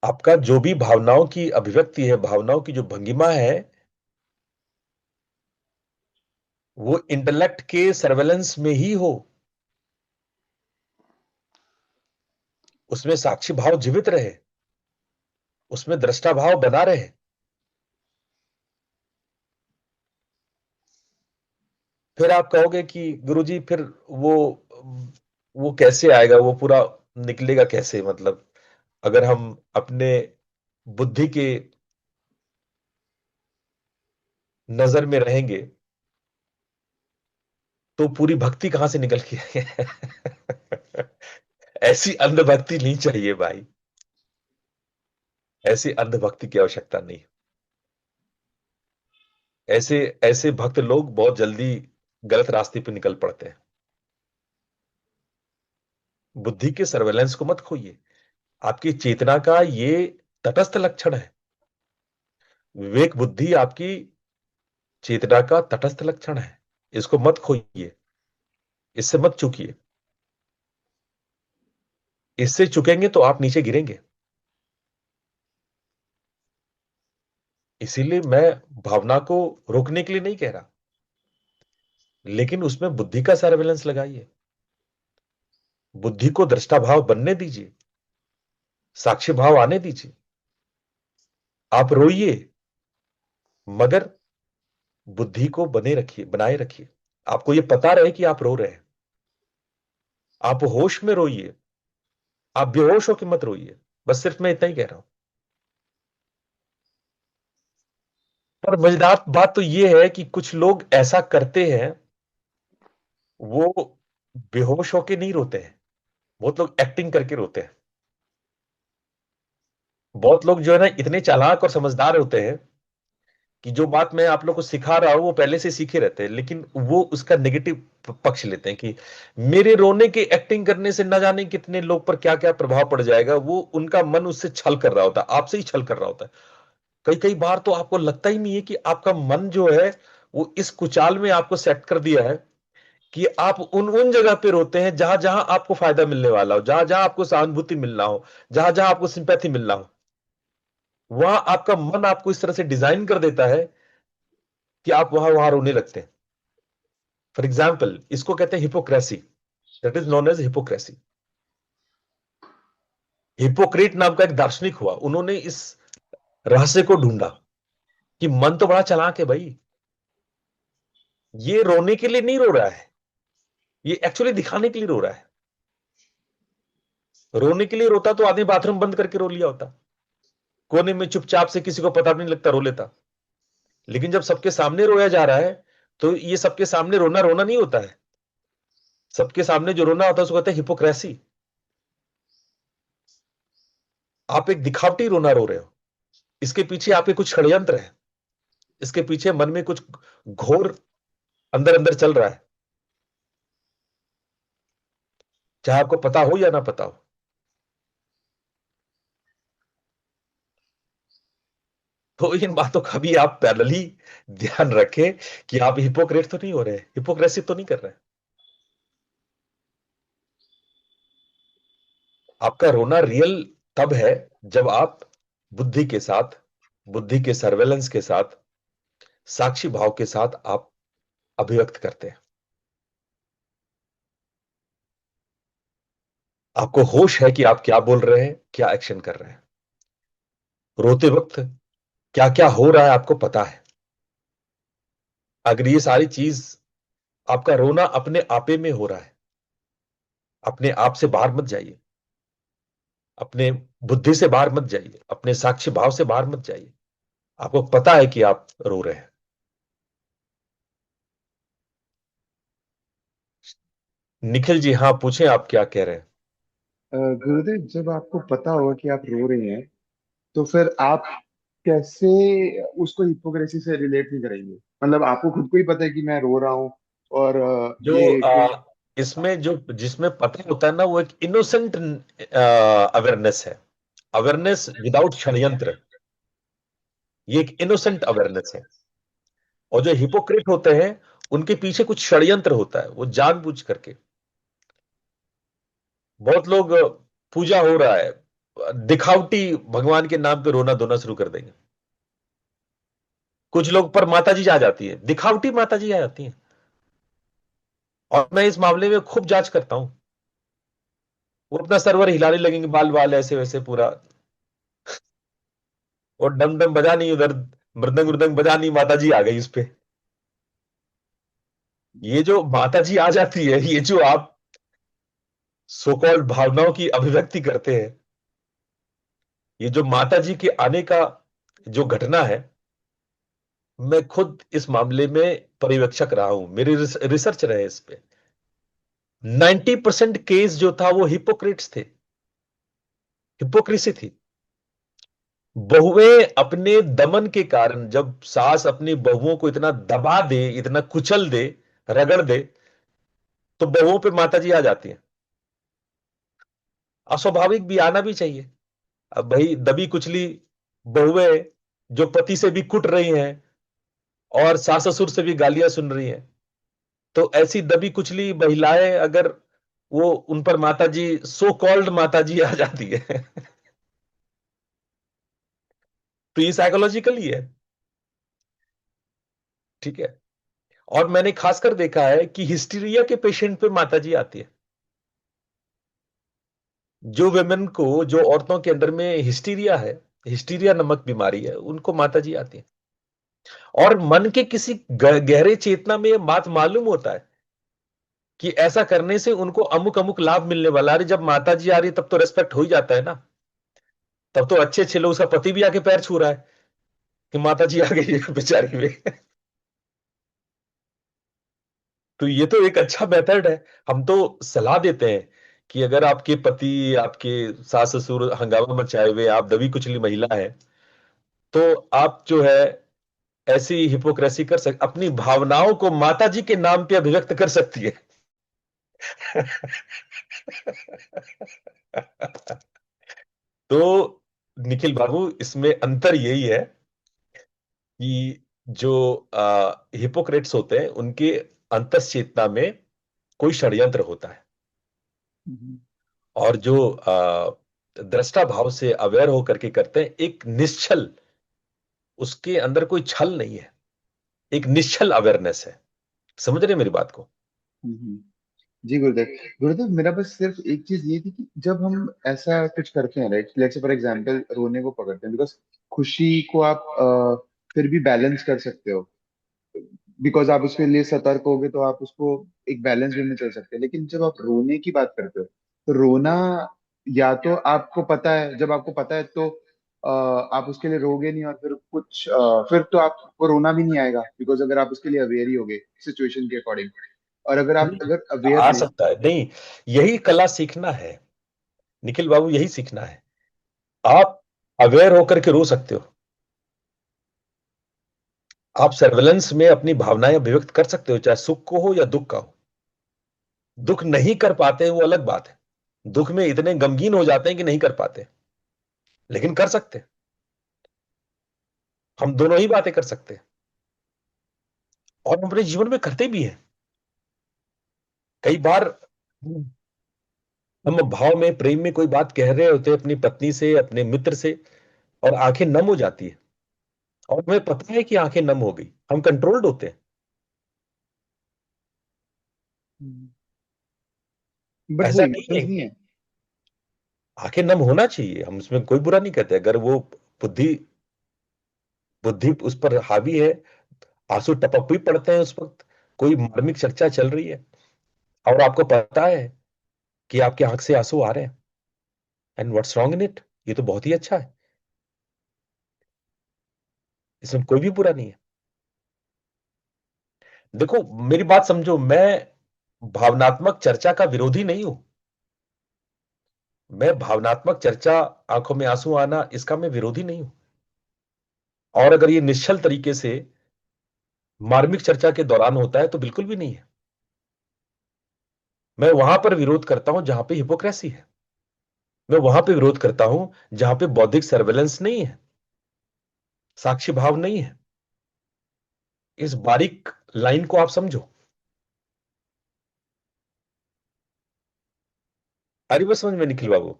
आपका जो भी भावनाओं की अभिव्यक्ति है, भावनाओं की जो भंगिमा है, वो इंटेलेक्ट के सर्वेलेंस में ही हो, उसमें साक्षी भाव जीवित रहे, उसमें दृष्टा भाव बना रहे। फिर आप कहोगे कि गुरुजी फिर वो कैसे आएगा, वो पूरा निकलेगा कैसे? मतलब अगर हम अपने बुद्धि के नजर में रहेंगे तो पूरी भक्ति कहां से निकल के आएगी? ऐसी अंधभक्ति नहीं चाहिए भाई, ऐसी अंधभक्ति की आवश्यकता नहीं। ऐसे ऐसे भक्त लोग बहुत जल्दी गलत रास्ते पे निकल पड़ते हैं। बुद्धि के सर्वेलेंस को मत खोइए। आपकी चेतना का ये तटस्थ लक्षण है। विवेक बुद्धि आपकी चेतना का तटस्थ लक्षण है, इसको मत खोइए, इससे मत चूकिए। इससे चुकेंगे तो आप नीचे गिरेंगे। इसीलिए मैं भावना को रोकने के लिए नहीं कह रहा, लेकिन उसमें बुद्धि का सर्वेलेंस लगाइए, बुद्धि को दृष्टा भाव बनने दीजिए, साक्षी भाव आने दीजिए। आप रोइए, मगर बुद्धि को बने रखिए, बनाए रखिए। आपको यह पता रहे कि आप रो रहे हैं। आप होश में रोइए, आप बेहोश होकर मत रोइए। बस सिर्फ मैं इतना ही कह रहा हूं। पर मजेदार बात तो यह है कि कुछ लोग ऐसा करते हैं, वो बेहोश होके नहीं रोते हैं, बहुत लोग एक्टिंग करके रोते हैं। बहुत लोग जो है ना इतने चालाक और समझदार होते हैं कि जो बात मैं आप लोग को सिखा रहा हूं वो पहले से सीखे रहते हैं, लेकिन वो उसका नेगेटिव पक्ष लेते हैं कि मेरे रोने के एक्टिंग करने से न जाने कितने लोग पर क्या क्या प्रभाव पड़ जाएगा। वो उनका मन उससे छल कर रहा होता है, आपसे ही छल कर रहा होता है। कई कई बार तो आपको लगता ही नहीं है कि आपका मन जो है वो इस कुचाल में आपको सेट कर दिया है कि आप उन उन जगह पे रोते हैं जहां जहां आपको फायदा मिलने वाला हो, जहां जहां आपको सहानुभूति मिलना हो, जहां जहां आपको सिंपैथी मिलना हो। वहां आपका मन आपको इस तरह से डिजाइन कर देता है कि आप वहां वहां रोने लगते हैं। फॉर एग्जाम्पल, इसको कहते हैं hypocrisy, that is known as hypocrisy. Hypocrite नाम का एक दार्शनिक हुआ, उन्होंने इस रहस्य को ढूंढा कि मन तो बड़ा चालाक है भाई, ये रोने के लिए नहीं रो रहा है, ये एक्चुअली दिखाने के लिए रो रहा है। रोने के लिए रोता तो आदमी बाथरूम बंद करके रो लिया होता, कोने में चुपचाप से, किसी को पता भी नहीं लगता, रो लेता। लेकिन जब सबके सामने रोया जा रहा है, तो ये सबके सामने रोना रोना नहीं होता है। सबके सामने जो रोना होता है उसको कहते हैं हिपोक्रेसी। आप एक दिखावटी रोना रो रहे हो, इसके पीछे आपके कुछ षड्यंत्र है, इसके पीछे मन में कुछ घोर अंदर अंदर चल रहा है, चाहे आपको पता हो या ना पता हो। तो इन बातों का भी आप पैरेलली ध्यान रखें कि आप हिपोक्रेट तो नहीं हो रहे, हिपोक्रेसी तो नहीं कर रहे। आपका रोना रियल तब है जब आप बुद्धि के साथ, बुद्धि के सर्वेलेंस के साथ, साक्षी भाव के साथ आप अभिव्यक्त करते हैं। आपको होश है कि आप क्या बोल रहे हैं, क्या एक्शन कर रहे हैं। रोते वक्त क्या क्या हो रहा है आपको पता है। अगर ये सारी चीज, आपका रोना अपने आपे में हो रहा है, अपने आप से बाहर मत जाइए, अपने बुद्धि से बाहर मत जाइए, अपने साक्षी भाव से बाहर मत जाइए, आपको पता है कि आप रो रहे हैं। निखिल जी, हाँ पूछें, आप क्या कह रहे हैं। गुरुदेव, जब आपको पता होगा कि आप रो रहे हैं तो फिर आप कैसे उसको हिपोक्रेसी से रिलेट नहीं करेंगे? मतलब आपको खुद को ही पता है कि मैं रो रहा हूँ, और जो ये कोई। इसमें जो जिसमें पता होता है ना, वो एक इनोसेंट अवेयरनेस है, अवेयरनेस विदाउट षड्यंत्र। ये एक इनोसेंट अवेयरनेस है। और जो हिपोक्रेट होते हैं, उनके पीछे कुछ षड्यंत्र होता है, वो जानबूझ करके। बहुत लोग पूजा हो रहा है, दिखावटी भगवान के नाम पे रोना धोना शुरू कर देंगे। कुछ लोग पर माता जी आ जाती है, दिखावटी माता जी आ जाती है। और मैं इस मामले में खूब जांच करता हूं। वो अपना सर्वर हिलाने लगेंगे, बाल बाल ऐसे वैसे पूरा, और डम डम बजा नहीं उधर, मृदंग मृदंग बजा नहीं, माता जी आ गई इस पे। ये जो माता जी आ जाती है, ये जो आप सो कॉल्ड भावनाओं की अभिव्यक्ति करते हैं, ये जो माता जी के आने का जो घटना है, मैं खुद इस मामले में पर्यवेक्षक रहा हूं, मेरी रिसर्च रहे इस पे। 90% केस जो था वो हिपोक्रेट्स थे, हिपोक्रेसी थी। बहुएं अपने दमन के कारण, जब सास अपनी बहुओं को इतना दबा दे, इतना कुचल दे, रगड़ दे, तो बहुओं पे माताजी आ जाती हैं। अस्वाभाविक भी, आना भी चाहिए। अब भाई दबी कुचली बहुएं जो पति से भी कुट रही हैं और सास ससुर से भी गालियां सुन रही हैं, तो ऐसी दबी कुचली महिलाएं अगर वो उन पर माताजी, सो कॉल्ड माताजी आ जाती है तो ये साइकोलॉजिकल ही है। ठीक है। और मैंने खासकर देखा है कि हिस्टीरिया के पेशेंट पे माताजी आती है। जो वेमेन को, जो औरतों के अंदर में हिस्टीरिया है, हिस्टीरिया नामक बीमारी है, उनको माताजी आती है। और मन के किसी गहरे चेतना में यह बात मालूम होता है कि ऐसा करने से उनको अमुक अमुक लाभ मिलने वाला है। अरे जब माताजी आ रही है तब तो रेस्पेक्ट हो ही जाता है ना। तब तो अच्छे अच्छे लोग, उसका पति भी आके पैर छू रहा है कि माताजी आ गई है बेचारी में तो ये तो एक अच्छा मेथड है। हम तो सलाह देते हैं कि अगर आपके पति, आपके सास ससुर हंगामा मचाए हुए, आप दबी कुचली महिला है, तो आप जो है ऐसी हिपोक्रेसी कर सक, अपनी भावनाओं को माता जी के नाम पे अभिव्यक्त कर सकती है तो निखिल बाबू, इसमें अंतर यही है कि जो हिपोक्रेट्स होते हैं, उनके अंतश्चेतना में कोई षड्यंत्र होता है। हम्म। और जो दृष्टा भाव से अवेयर होकर के करते हैं, एक निश्चल, उसके अंदर कोई छल नहीं है, एक निश्चल अवेयरनेस है। समझ रहे हैं मेरी बात को। हम्म। जी गुरुदेव। गुरुदेव, मेरा बस सिर्फ एक चीज ये थी कि जब हम ऐसा कुछ करते हैं, right, let's say for example रोने को पकड़ते हैं, बिकॉज खुशी को आप फिर भी बैलेंस कर सकते हो, बिकॉज आप उसके लिए सतर्क होगे तो आप उसको एक बैलेंस वे में चल सकते हैं। लेकिन जब आप रोने की बात करते हो तो रोना, या तो आपको पता है, जब आपको पता है तो आप उसके लिए रोगे नहीं, और फिर कुछ फिर तो आपको रोना भी नहीं आएगा, बिकॉज अगर आप उसके लिए अवेयर ही होगे सिचुएशन के अकॉर्डिंग। और अगर आप नहीं, अगर अवेयर आ नहीं। सकता है, नहीं, यही कला सीखना है निखिल बाबू, यही सीखना है। आप अवेयर होकर के रो सकते हो, आप सर्वेलेंस में अपनी भावनाएं अभिव्यक्त कर सकते हो, चाहे सुख को हो या दुख का हो। दुख नहीं कर पाते हैं वो अलग बात है, दुख में इतने गमगीन हो जाते हैं कि नहीं कर पाते, लेकिन कर सकते हैं। हम दोनों ही बातें कर सकते हैं, और हम अपने जीवन में करते भी हैं। कई बार हम भाव में, प्रेम में कोई बात कह रहे होते हैं अपनी पत्नी से, अपने मित्र से, और आंखें नम हो जाती है, और हमें पता है कि आंखें नम हो गई, हम कंट्रोल्ड होते हैं। बट वो ऐसा नहीं है, इमोशंस नहीं है। आंखें नम होना चाहिए, हम उसमें कोई बुरा नहीं कहते। अगर वो बुद्धि बुद्धि उस पर हावी है, आंसू टपक भी पड़ते हैं उस वक्त, कोई मार्मिक चर्चा चल रही है और आपको पता है कि आपकी आंख से आंसू आ रहे हैं, and what's wrong in it, ये तो बहुत ही अच्छा है, इसमें कोई भी बुरा नहीं है। देखो मेरी बात समझो, मैं भावनात्मक चर्चा का विरोधी नहीं हूं, मैं भावनात्मक चर्चा, आंखों में आंसू आना, इसका मैं विरोधी नहीं हूं। और अगर ये निश्चल तरीके से मार्मिक चर्चा के दौरान होता है तो बिल्कुल भी नहीं है। मैं वहां पर विरोध करता हूं जहां पे हिपोक्रेसी है, मैं वहां पे विरोध करता हूं जहां पे बौद्धिक सर्वेलेंस नहीं है, साक्षी भाव नहीं है। इस बारीक लाइन को आप समझो। अरे बस समझ में निखिल बाबू।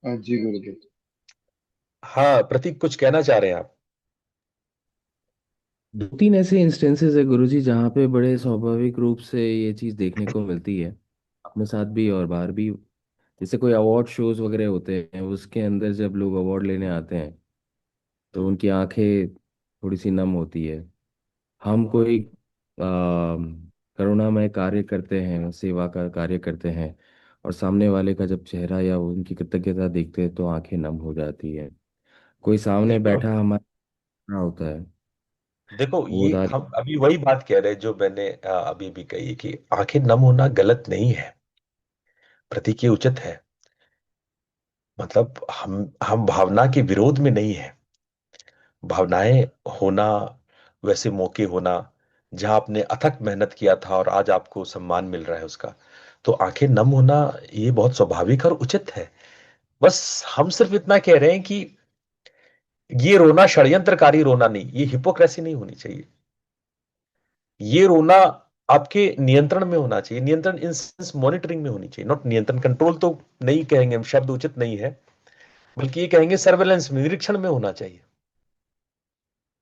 जी गुरुदेव। हाँ प्रतीक, कुछ कहना चाह रहे हैं आप? दो तीन ऐसे इंस्टेंसेस है गुरुजी जहाँ पे बड़े स्वाभाविक रूप से ये चीज़ देखने को मिलती है, अपने साथ भी और बाहर भी। जैसे कोई अवार्ड शोज वगैरह होते हैं, उसके अंदर जब लोग अवार्ड लेने आते हैं तो उनकी आंखें थोड़ी सी नम होती है। हम कोई करुणामय कार्य करते हैं, सेवा का कार्य करते हैं, और सामने वाले का जब चेहरा या उनकी कृतज्ञता देखते हैं तो आंखें नम हो जाती है। कोई सामने देखो बैठा हमारा होता है, देखो वो ये उदार। हम अभी वही बात कह रहे हैं जो मैंने अभी भी कही कि आंखें नम होना गलत नहीं है, प्रतीक ये उचित है। मतलब हम भावना के विरोध में नहीं है, भावनाएं होना, वैसे मौके होना जहां आपने अथक मेहनत किया था और आज आपको सम्मान मिल रहा है उसका, तो आंखें नम होना ये बहुत स्वाभाविक और उचित है। बस हम सिर्फ इतना कह रहे हैं कि ये रोना षड्यंत्रकारी रोना नहीं, ये हिपोक्रेसी नहीं होनी चाहिए। ये रोना आपके नियंत्रण में होना चाहिए, नियंत्रण इन सेंस मॉनिटरिंग में होनी चाहिए, नॉट नियंत्रण, कंट्रोल तो नहीं कहेंगे हम, शब्द उचित नहीं है, बल्कि ये कहेंगे सर्वेलेंस में, निरीक्षण में होना चाहिए,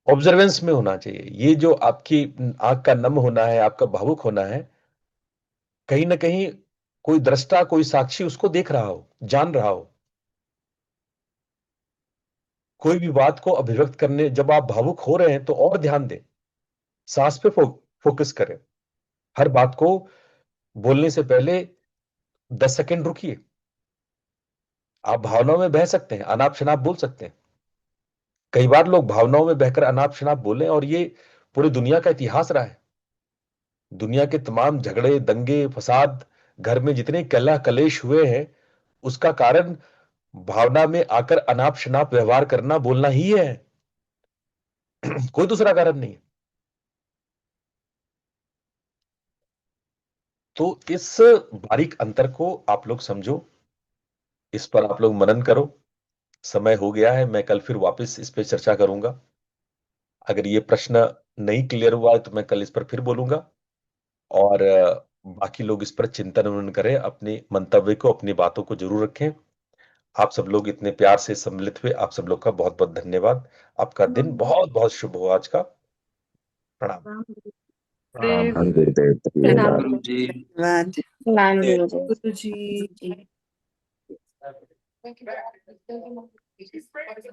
ऑब्जर्वेंस में होना चाहिए। ये जो आपकी आंख का नम होना है, आपका भावुक होना है, कहीं ना कहीं कोई दृष्टा, कोई साक्षी उसको देख रहा हो, जान रहा हो। कोई भी बात को अभिव्यक्त करने जब आप भावुक हो रहे हैं तो और ध्यान दें, सांस पे फोकस करें, हर बात को बोलने से पहले 10 सेकंड रुकिए। आप भावनाओं में बह सकते हैं, अनाप शनाप बोल सकते हैं, कई बार लोग भावनाओं में बहकर अनाप शनाप बोले और ये पूरी दुनिया का इतिहास रहा है। दुनिया के तमाम झगड़े, दंगे, फसाद, घर में जितने कलह कलेश हुए हैं, उसका कारण भावना में आकर अनाप शनाप व्यवहार करना, बोलना ही है। कोई दूसरा कारण नहीं है। तो इस बारीक अंतर को आप लोग समझो, इस पर आप लोग मनन करो। समय हो गया है, मैं कल फिर वापस इस पे चर्चा करूंगा। अगर ये प्रश्न नहीं क्लियर हुआ है तो मैं कल इस पर फिर बोलूंगा, और बाकी लोग इस पर चिंतन मनन करें, अपने मंतव्य को, अपनी बातों को जरूर रखें। आप सब लोग इतने प्यार से सम्मिलित हुए, आप सब लोग का बहुत बहुत धन्यवाद। आपका दिन बहुत बहुत शुभ हो आज का। प्रणाम। प्रणाम गुरुदेव। हाँ गुरुदेव। गुरुदेव, प्रणाम धन्यवाद। जी। धन्यवाद। प्रणाम गुरुजी। गुरुजी।